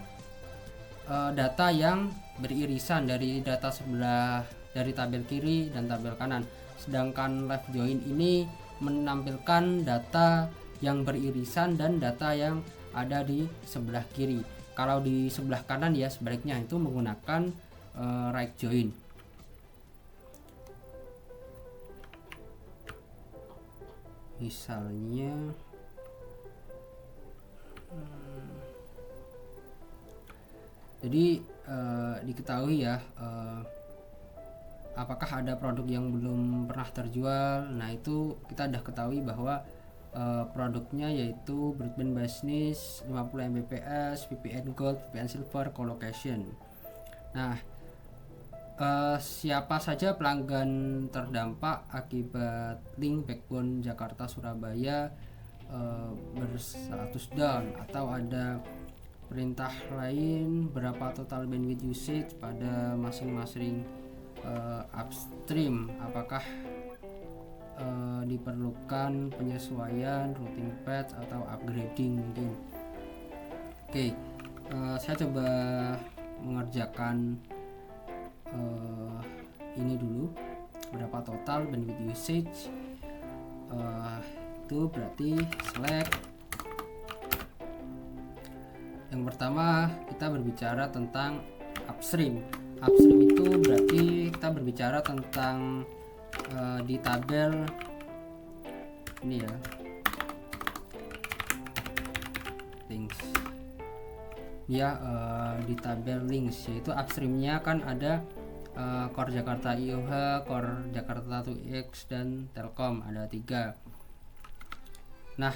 data yang beririsan dari data sebelah, dari tabel kiri dan tabel kanan. Sedangkan left join ini menampilkan data yang beririsan dan data yang ada di sebelah kiri. Kalau di sebelah kanan ya sebaliknya, itu menggunakan right join. Misalnya jadi diketahui ya apakah ada produk yang belum pernah terjual. Nah itu kita udah ketahui bahwa produknya yaitu broadband business 50 Mbps, VPN Gold, VPN Silver, colocation. Nah siapa saja pelanggan terdampak akibat link backbone Jakarta Surabaya ber-100 down, atau ada perintah lain berapa total bandwidth usage pada masing-masing upstream, apakah diperlukan penyesuaian routing patch atau upgrading mungkin. Oke, saya coba mengerjakan ini dulu, berapa total bandwidth usage. Itu berarti select. Yang pertama kita berbicara tentang upstream. Upstream itu berarti kita berbicara tentang di tabel ini ya, links ya, di tabel links, yaitu upstreamnya kan ada Core Jakarta IOH, Core Jakarta 2X dan Telkom, ada 3. Nah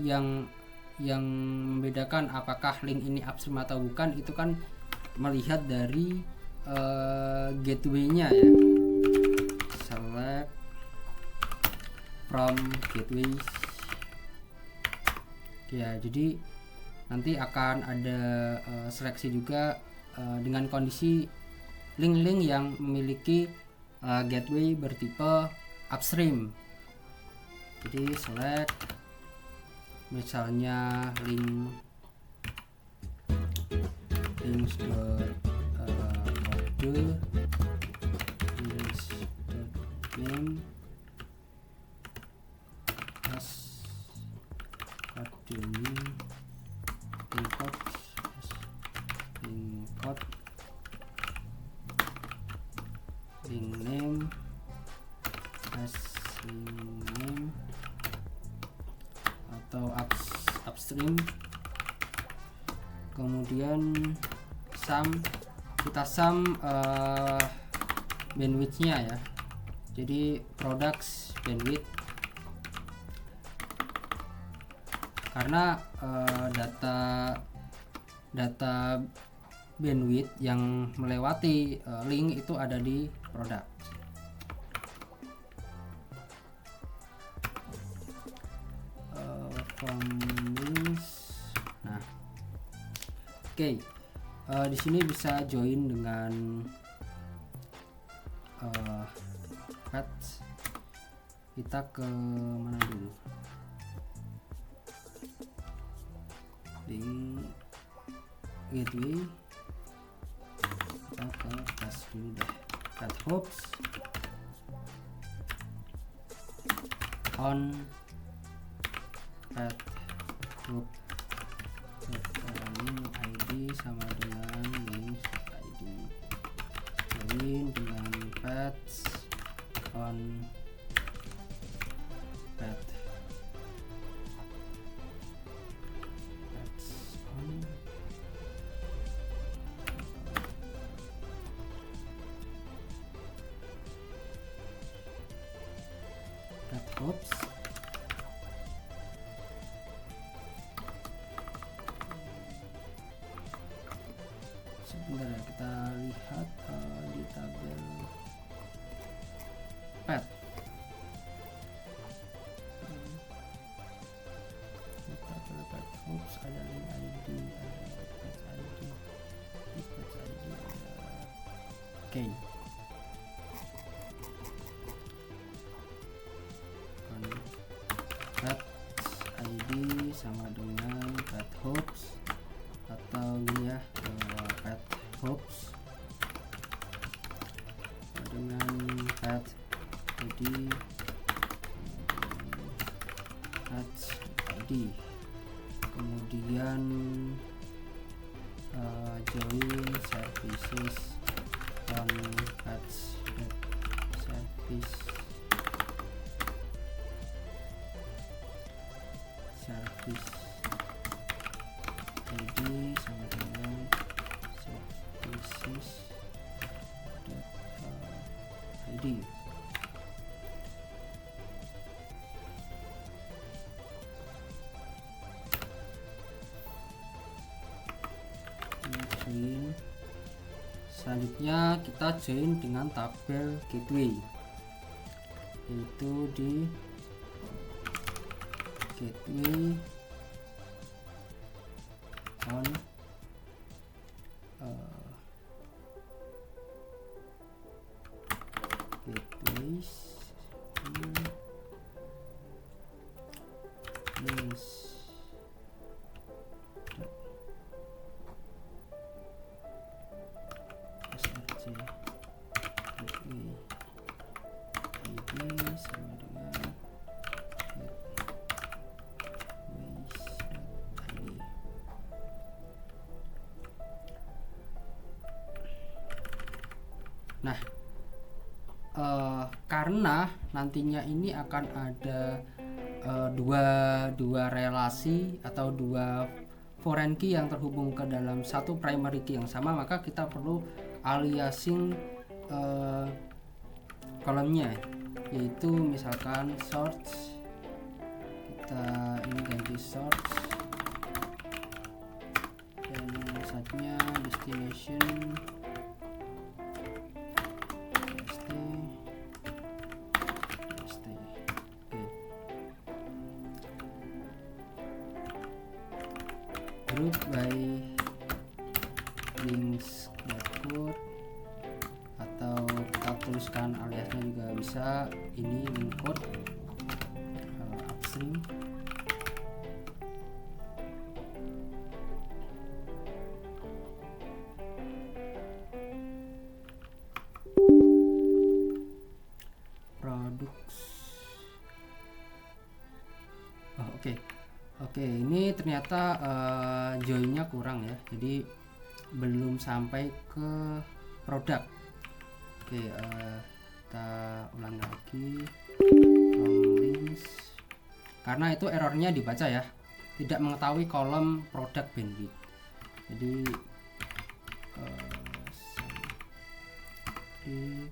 yang membedakan apakah link ini upstream atau bukan itu kan melihat dari gateway-nya ya. Select from gateway ya, jadi nanti akan ada seleksi juga dengan kondisi link-link yang memiliki gateway bertipe upstream. Jadi select misalnya links.kode links.name as kode ini import link name as link name atau upstream. Kemudian kita sum bandwidth-nya ya. Jadi products bandwidth, karena data bandwidth yang melewati link itu ada di produk. Nah, oke, di sini bisa join dengan patch. Kita ke mana dulu? link gateway, kita ke pass dulu deh, pet hooks on pet hook link ID sama dengan link ID, join dengan pets on pet on pet hooks. Sebentar ya, kita lihat di tabel pet. Di tabel pet hooks ada link ID, ada pet ID, di pet ID ada oke. Pet ID sama dengan pet hooks atau ini ya, pet hooks dengan pet ID, pet ID, kemudian join services on pet service ID sama dengan services ID. Join. Selanjutnya kita join dengan tabel gateway, yaitu di gateway on gateways links src gateway ID sama dengan gateways.id. Nah, karena nantinya ini akan ada dua relasi atau dua foreign key yang terhubung ke dalam satu primary key yang sama, maka kita perlu aliasing kolomnya, yaitu misalkan source, kita ini ganti source dan saatnya destination group by links code, atau kita tuliskan aliasnya juga bisa, ini link code upstream. Products. Oke, ini ternyata joinnya kurang ya, jadi belum sampai ke produk. Oke, kita ulang lagi from links, karena itu errornya dibaca ya, tidak mengetahui kolom produk bandwidth. Jadi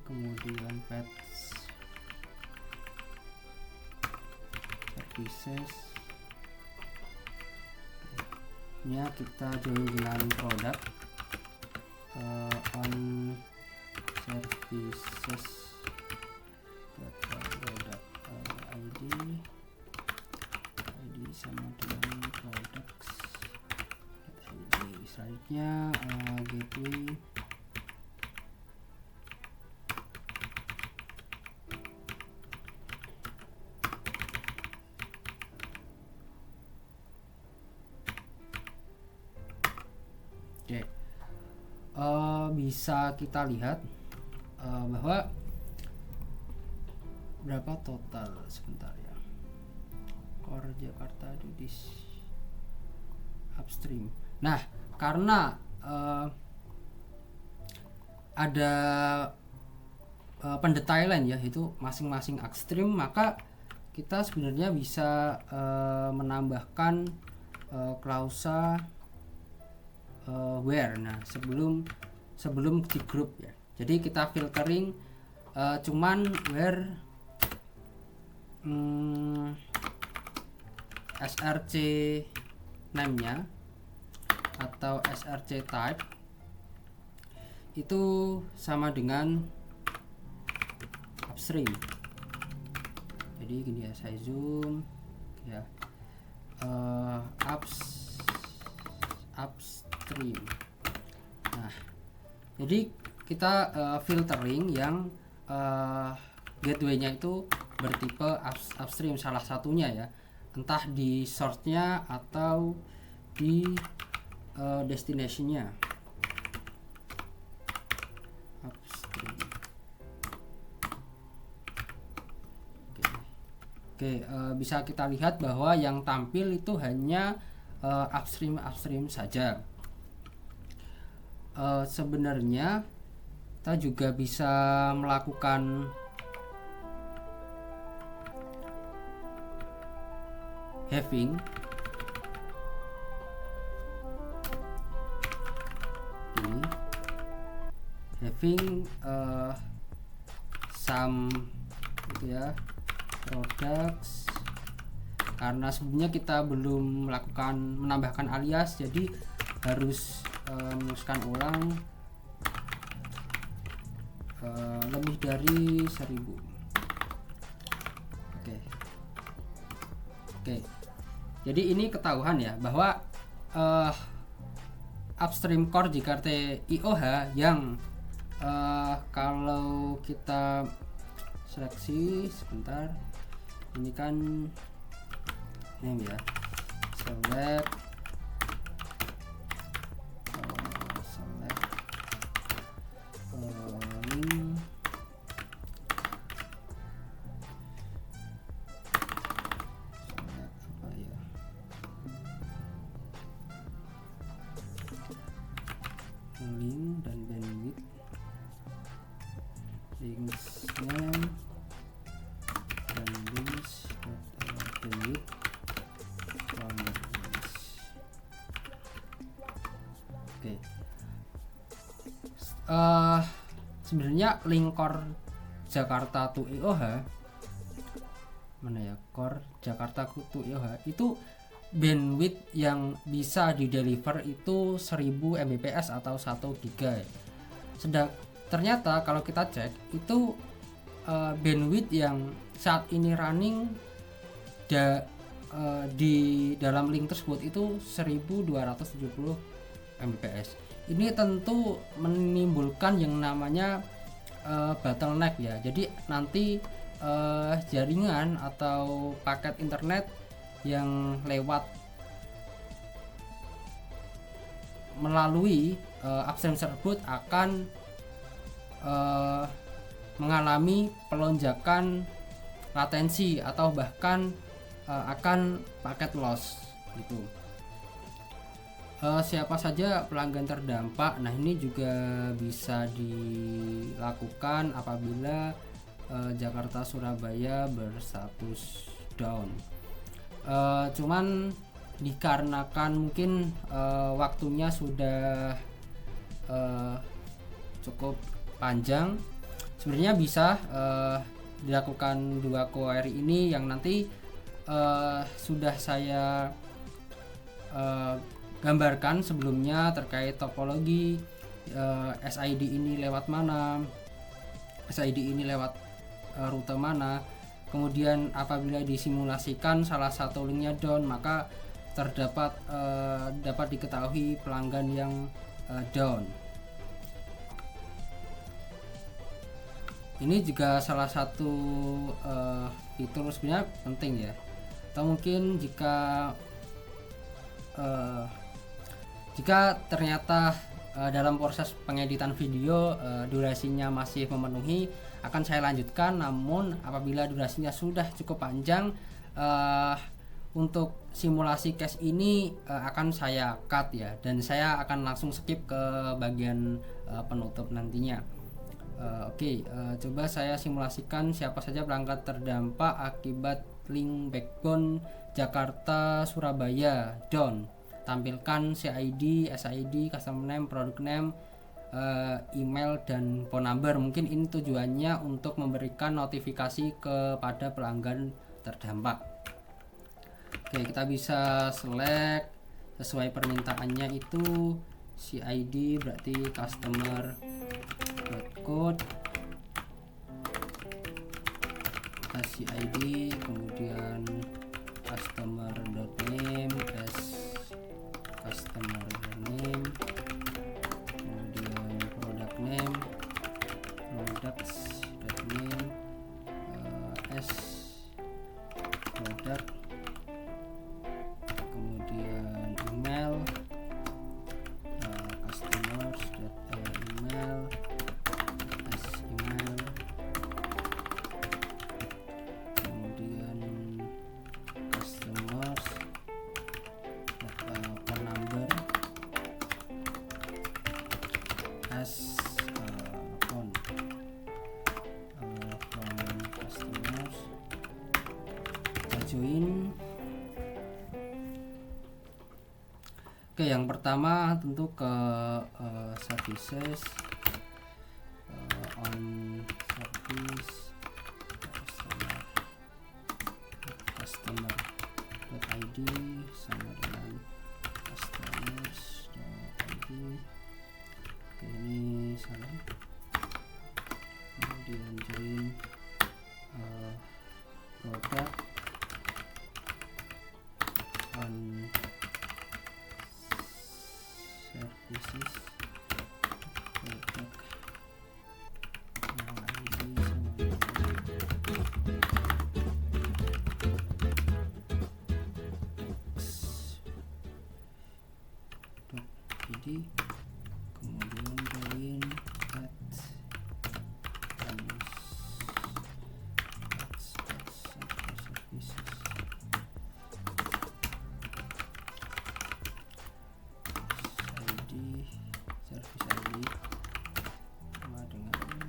kemudian pet services nya kita join dengan produk on services produk ID sama dengan products ID. Selanjutnya gateway Oke, bisa kita lihat bahwa berapa total, sebentar ya, Core Jakarta Dudis upstream. Nah, karena ada pendetailan ya, itu masing-masing upstream, maka kita sebenarnya bisa menambahkan klausa where. Nah, sebelum di group ya. Jadi kita filtering cuman where src name-nya atau src type itu sama dengan upstream. Jadi gini ya, saya zoom ya, upstream. Nah, jadi kita filtering yang gateway-nya itu bertipe upstream salah satunya ya, entah di source-nya atau di destination-nya. Upstream. Oke, bisa kita lihat bahwa yang tampil itu hanya upstream saja. Sebenarnya kita juga bisa melakukan having ini, some gitu ya, products, karena sebelumnya kita belum menambahkan alias, jadi harus menuliskan ulang lebih dari 1000. Oke. Jadi ini ketahuan ya bahwa upstream core Jakarta IOH yang kalau kita seleksi sebentar, ini kan name ya, select link, apa ya, link dan bandwidth, links name dan links bandwidth. Oke. Sebenarnya link core Jakarta to IOH mana ya, core Jakarta to IOH itu bandwidth yang bisa di deliver itu 1000 Mbps atau 1 GB. Ternyata kalau kita cek itu bandwidth yang saat ini running di dalam link tersebut itu 1270 Mbps. Ini tentu menimbulkan yang namanya bottleneck ya. Jadi nanti jaringan atau paket internet yang lewat melalui upstream tersebut akan mengalami pelonjakan latensi atau bahkan akan paket loss gitu. Siapa saja pelanggan terdampak? Nah, ini juga bisa dilakukan apabila Jakarta Surabaya berstatus down. Cuman dikarenakan mungkin waktunya sudah cukup panjang, sebenarnya bisa dilakukan 2 query ini yang nanti sudah saya gambarkan sebelumnya terkait topologi SID ini lewat mana, SID ini lewat rute mana. Kemudian apabila disimulasikan salah satu linknya down, maka dapat diketahui pelanggan yang down. Ini juga salah satu fitur sebenarnya penting ya. Atau mungkin jika Jika ternyata dalam proses pengeditan video durasinya masih memenuhi, akan saya lanjutkan. Namun apabila durasinya sudah cukup panjang, untuk simulasi case ini akan saya cut ya, dan saya akan langsung skip ke bagian penutup nantinya. Coba saya simulasikan siapa saja pelanggan terdampak akibat link backbone Jakarta Surabaya down. Tampilkan CID, SID, customer name, product name, email dan phone number. Mungkin ini tujuannya untuk memberikan notifikasi kepada pelanggan terdampak. Oke, kita bisa select sesuai permintaannya itu CID berarti customer code, CID, kemudian customer.name as customer name, kemudian product name, products.name as product, kemudian email customers.email as email, kemudian customers phone number as phone from customers. Kita join. Oke, yang pertama tentu ke services, on service customer.id sama dengan customers.id. Oke, ini salah. Kemudian join product on services product ID, kemudian join at services service ID sama dengan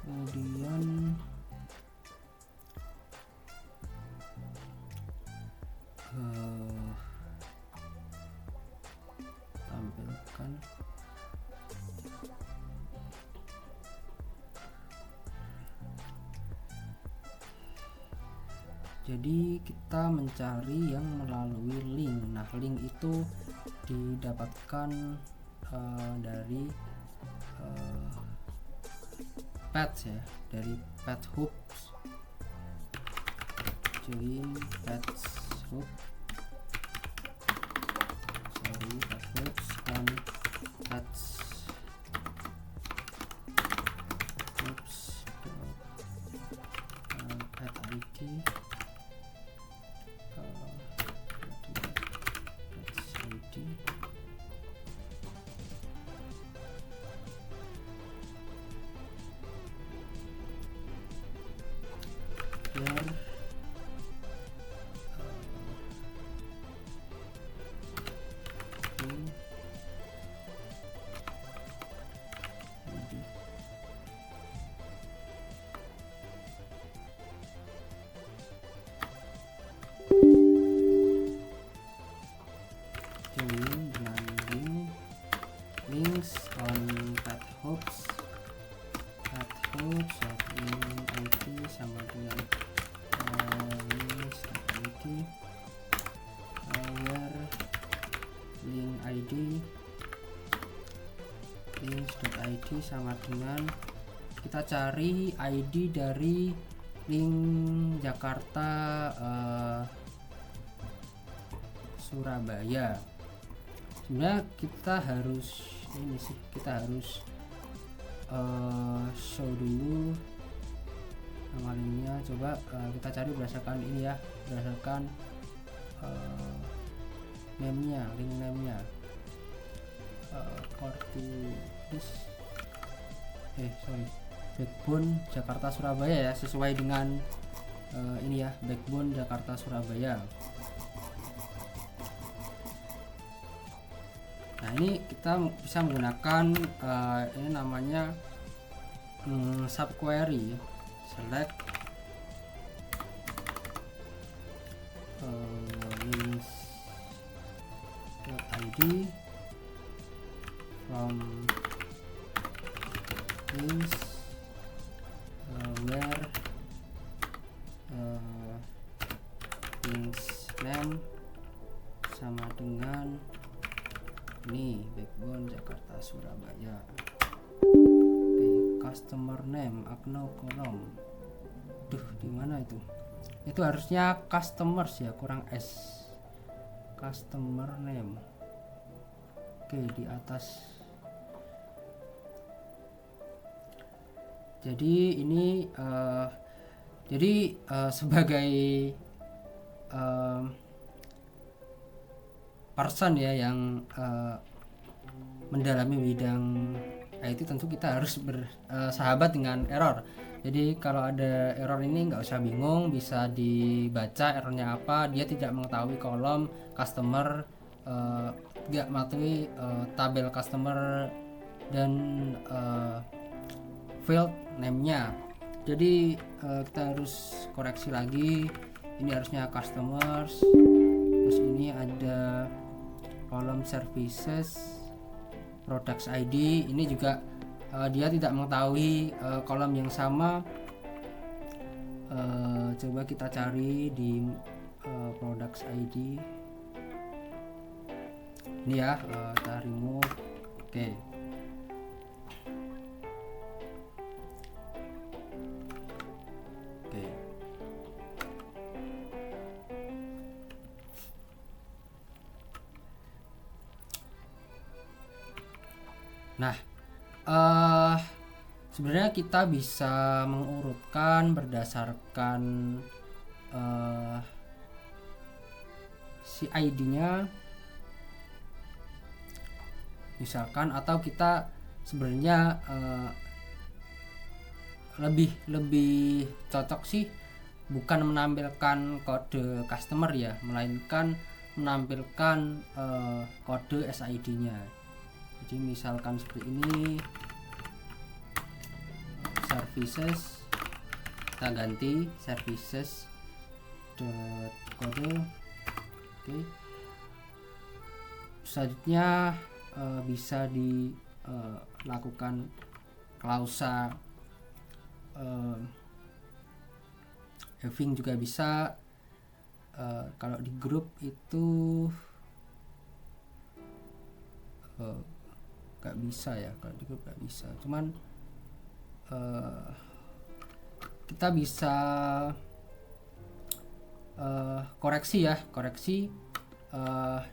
kemudian tampilkan jadi kita mencari yang melalui link. Nah, link itu didapatkan dari Pets ya, dari Pet Hoops. Join Pets Hoop, Pet Hoops dan Pets Hoops Pet ID, Pets ID. Links on Pet Hoops link ID sama dengan links.id, where link ID links.id sama dengan kita cari ID dari link Jakarta Surabaya. sebenarnya kita harus ini sih, kita harus show dulu nama linknya. Coba kita cari berdasarkan ini ya, berdasarkan name-nya, link name-nya. Backbone Jakarta Surabaya ya, sesuai dengan ini ya, Backbone Jakarta Surabaya. Nah ini kita bisa menggunakan ini namanya subquery. Select links.id from links where links name sama dengan ini Backbone Jakarta Surabaya. Customer name Agno kolom. Di mana itu? Itu harusnya customers ya, kurang S. Customer name. Di atas. Jadi ini sebagai person ya yang mendalami bidang IT, tentu kita harus bersahabat dengan error. Jadi kalau ada error ini nggak usah bingung, bisa dibaca errornya apa. Dia tidak mengetahui kolom customer, tidak mengetahui tabel customer dan field name-nya. Jadi kita harus koreksi lagi. Ini harusnya customers, terus ini ada kolom services, products ID. Ini juga dia tidak mengetahui kolom yang sama. Coba kita cari di products ID ini ya, kita remove. Oke. Nah, sebenarnya kita bisa mengurutkan berdasarkan si ID-nya, misalkan, atau kita sebenarnya lebih cocok sih bukan menampilkan kode customer ya, melainkan menampilkan kode SID-nya. Jadi misalkan seperti ini, services, kita ganti services kode. Oke. Selanjutnya bisa dilakukan klausa having juga bisa. Kalau di grup itu gak bisa ya, kalau di grup gak bisa. Cuman kita bisa koreksi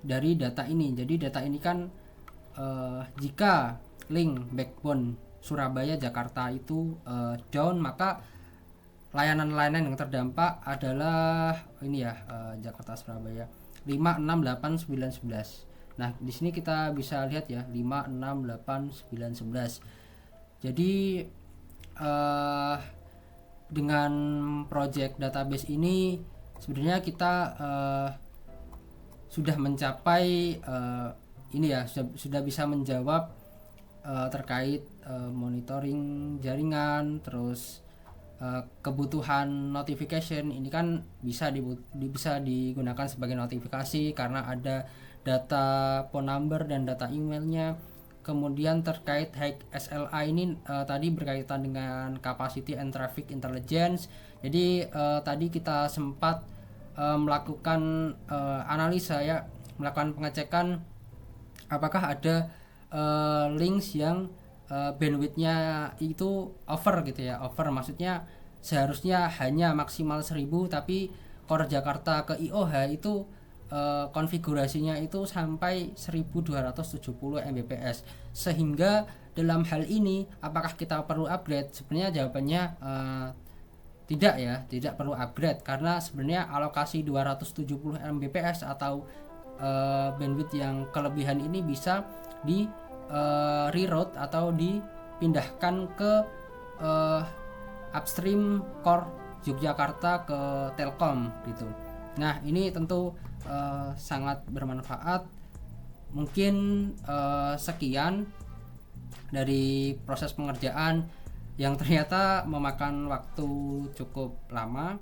dari data ini. Jadi data ini kan jika link Backbone Surabaya Jakarta itu down, maka layanan-layanan yang terdampak adalah ini ya, Jakarta Surabaya 5, 6, 8, 9, 11. Nah, di sini kita bisa lihat ya, 5, 6, 8, 9, 11. Jadi dengan project database ini sebenarnya kita sudah mencapai ini ya, sudah bisa menjawab terkait monitoring jaringan, terus kebutuhan notification. Ini kan bisa digunakan sebagai notifikasi karena ada data phone number dan data emailnya. Kemudian terkait hack SLA ini tadi berkaitan dengan capacity and traffic intelligence. Jadi tadi kita sempat melakukan analisa ya, melakukan pengecekan apakah ada links yang bandwidthnya itu over gitu ya. Over maksudnya seharusnya hanya maksimal 1000, tapi Core Jakarta ke IOH itu konfigurasinya itu sampai 1270 Mbps. Sehingga dalam hal ini apakah kita perlu upgrade? Sebenarnya jawabannya tidak ya, tidak perlu upgrade, karena sebenarnya alokasi 270 Mbps atau bandwidth yang kelebihan ini bisa di reroute atau dipindahkan ke upstream core Yogyakarta ke Telkom gitu. Nah, ini tentu sangat bermanfaat. Mungkin sekian dari proses pengerjaan yang ternyata memakan waktu cukup lama.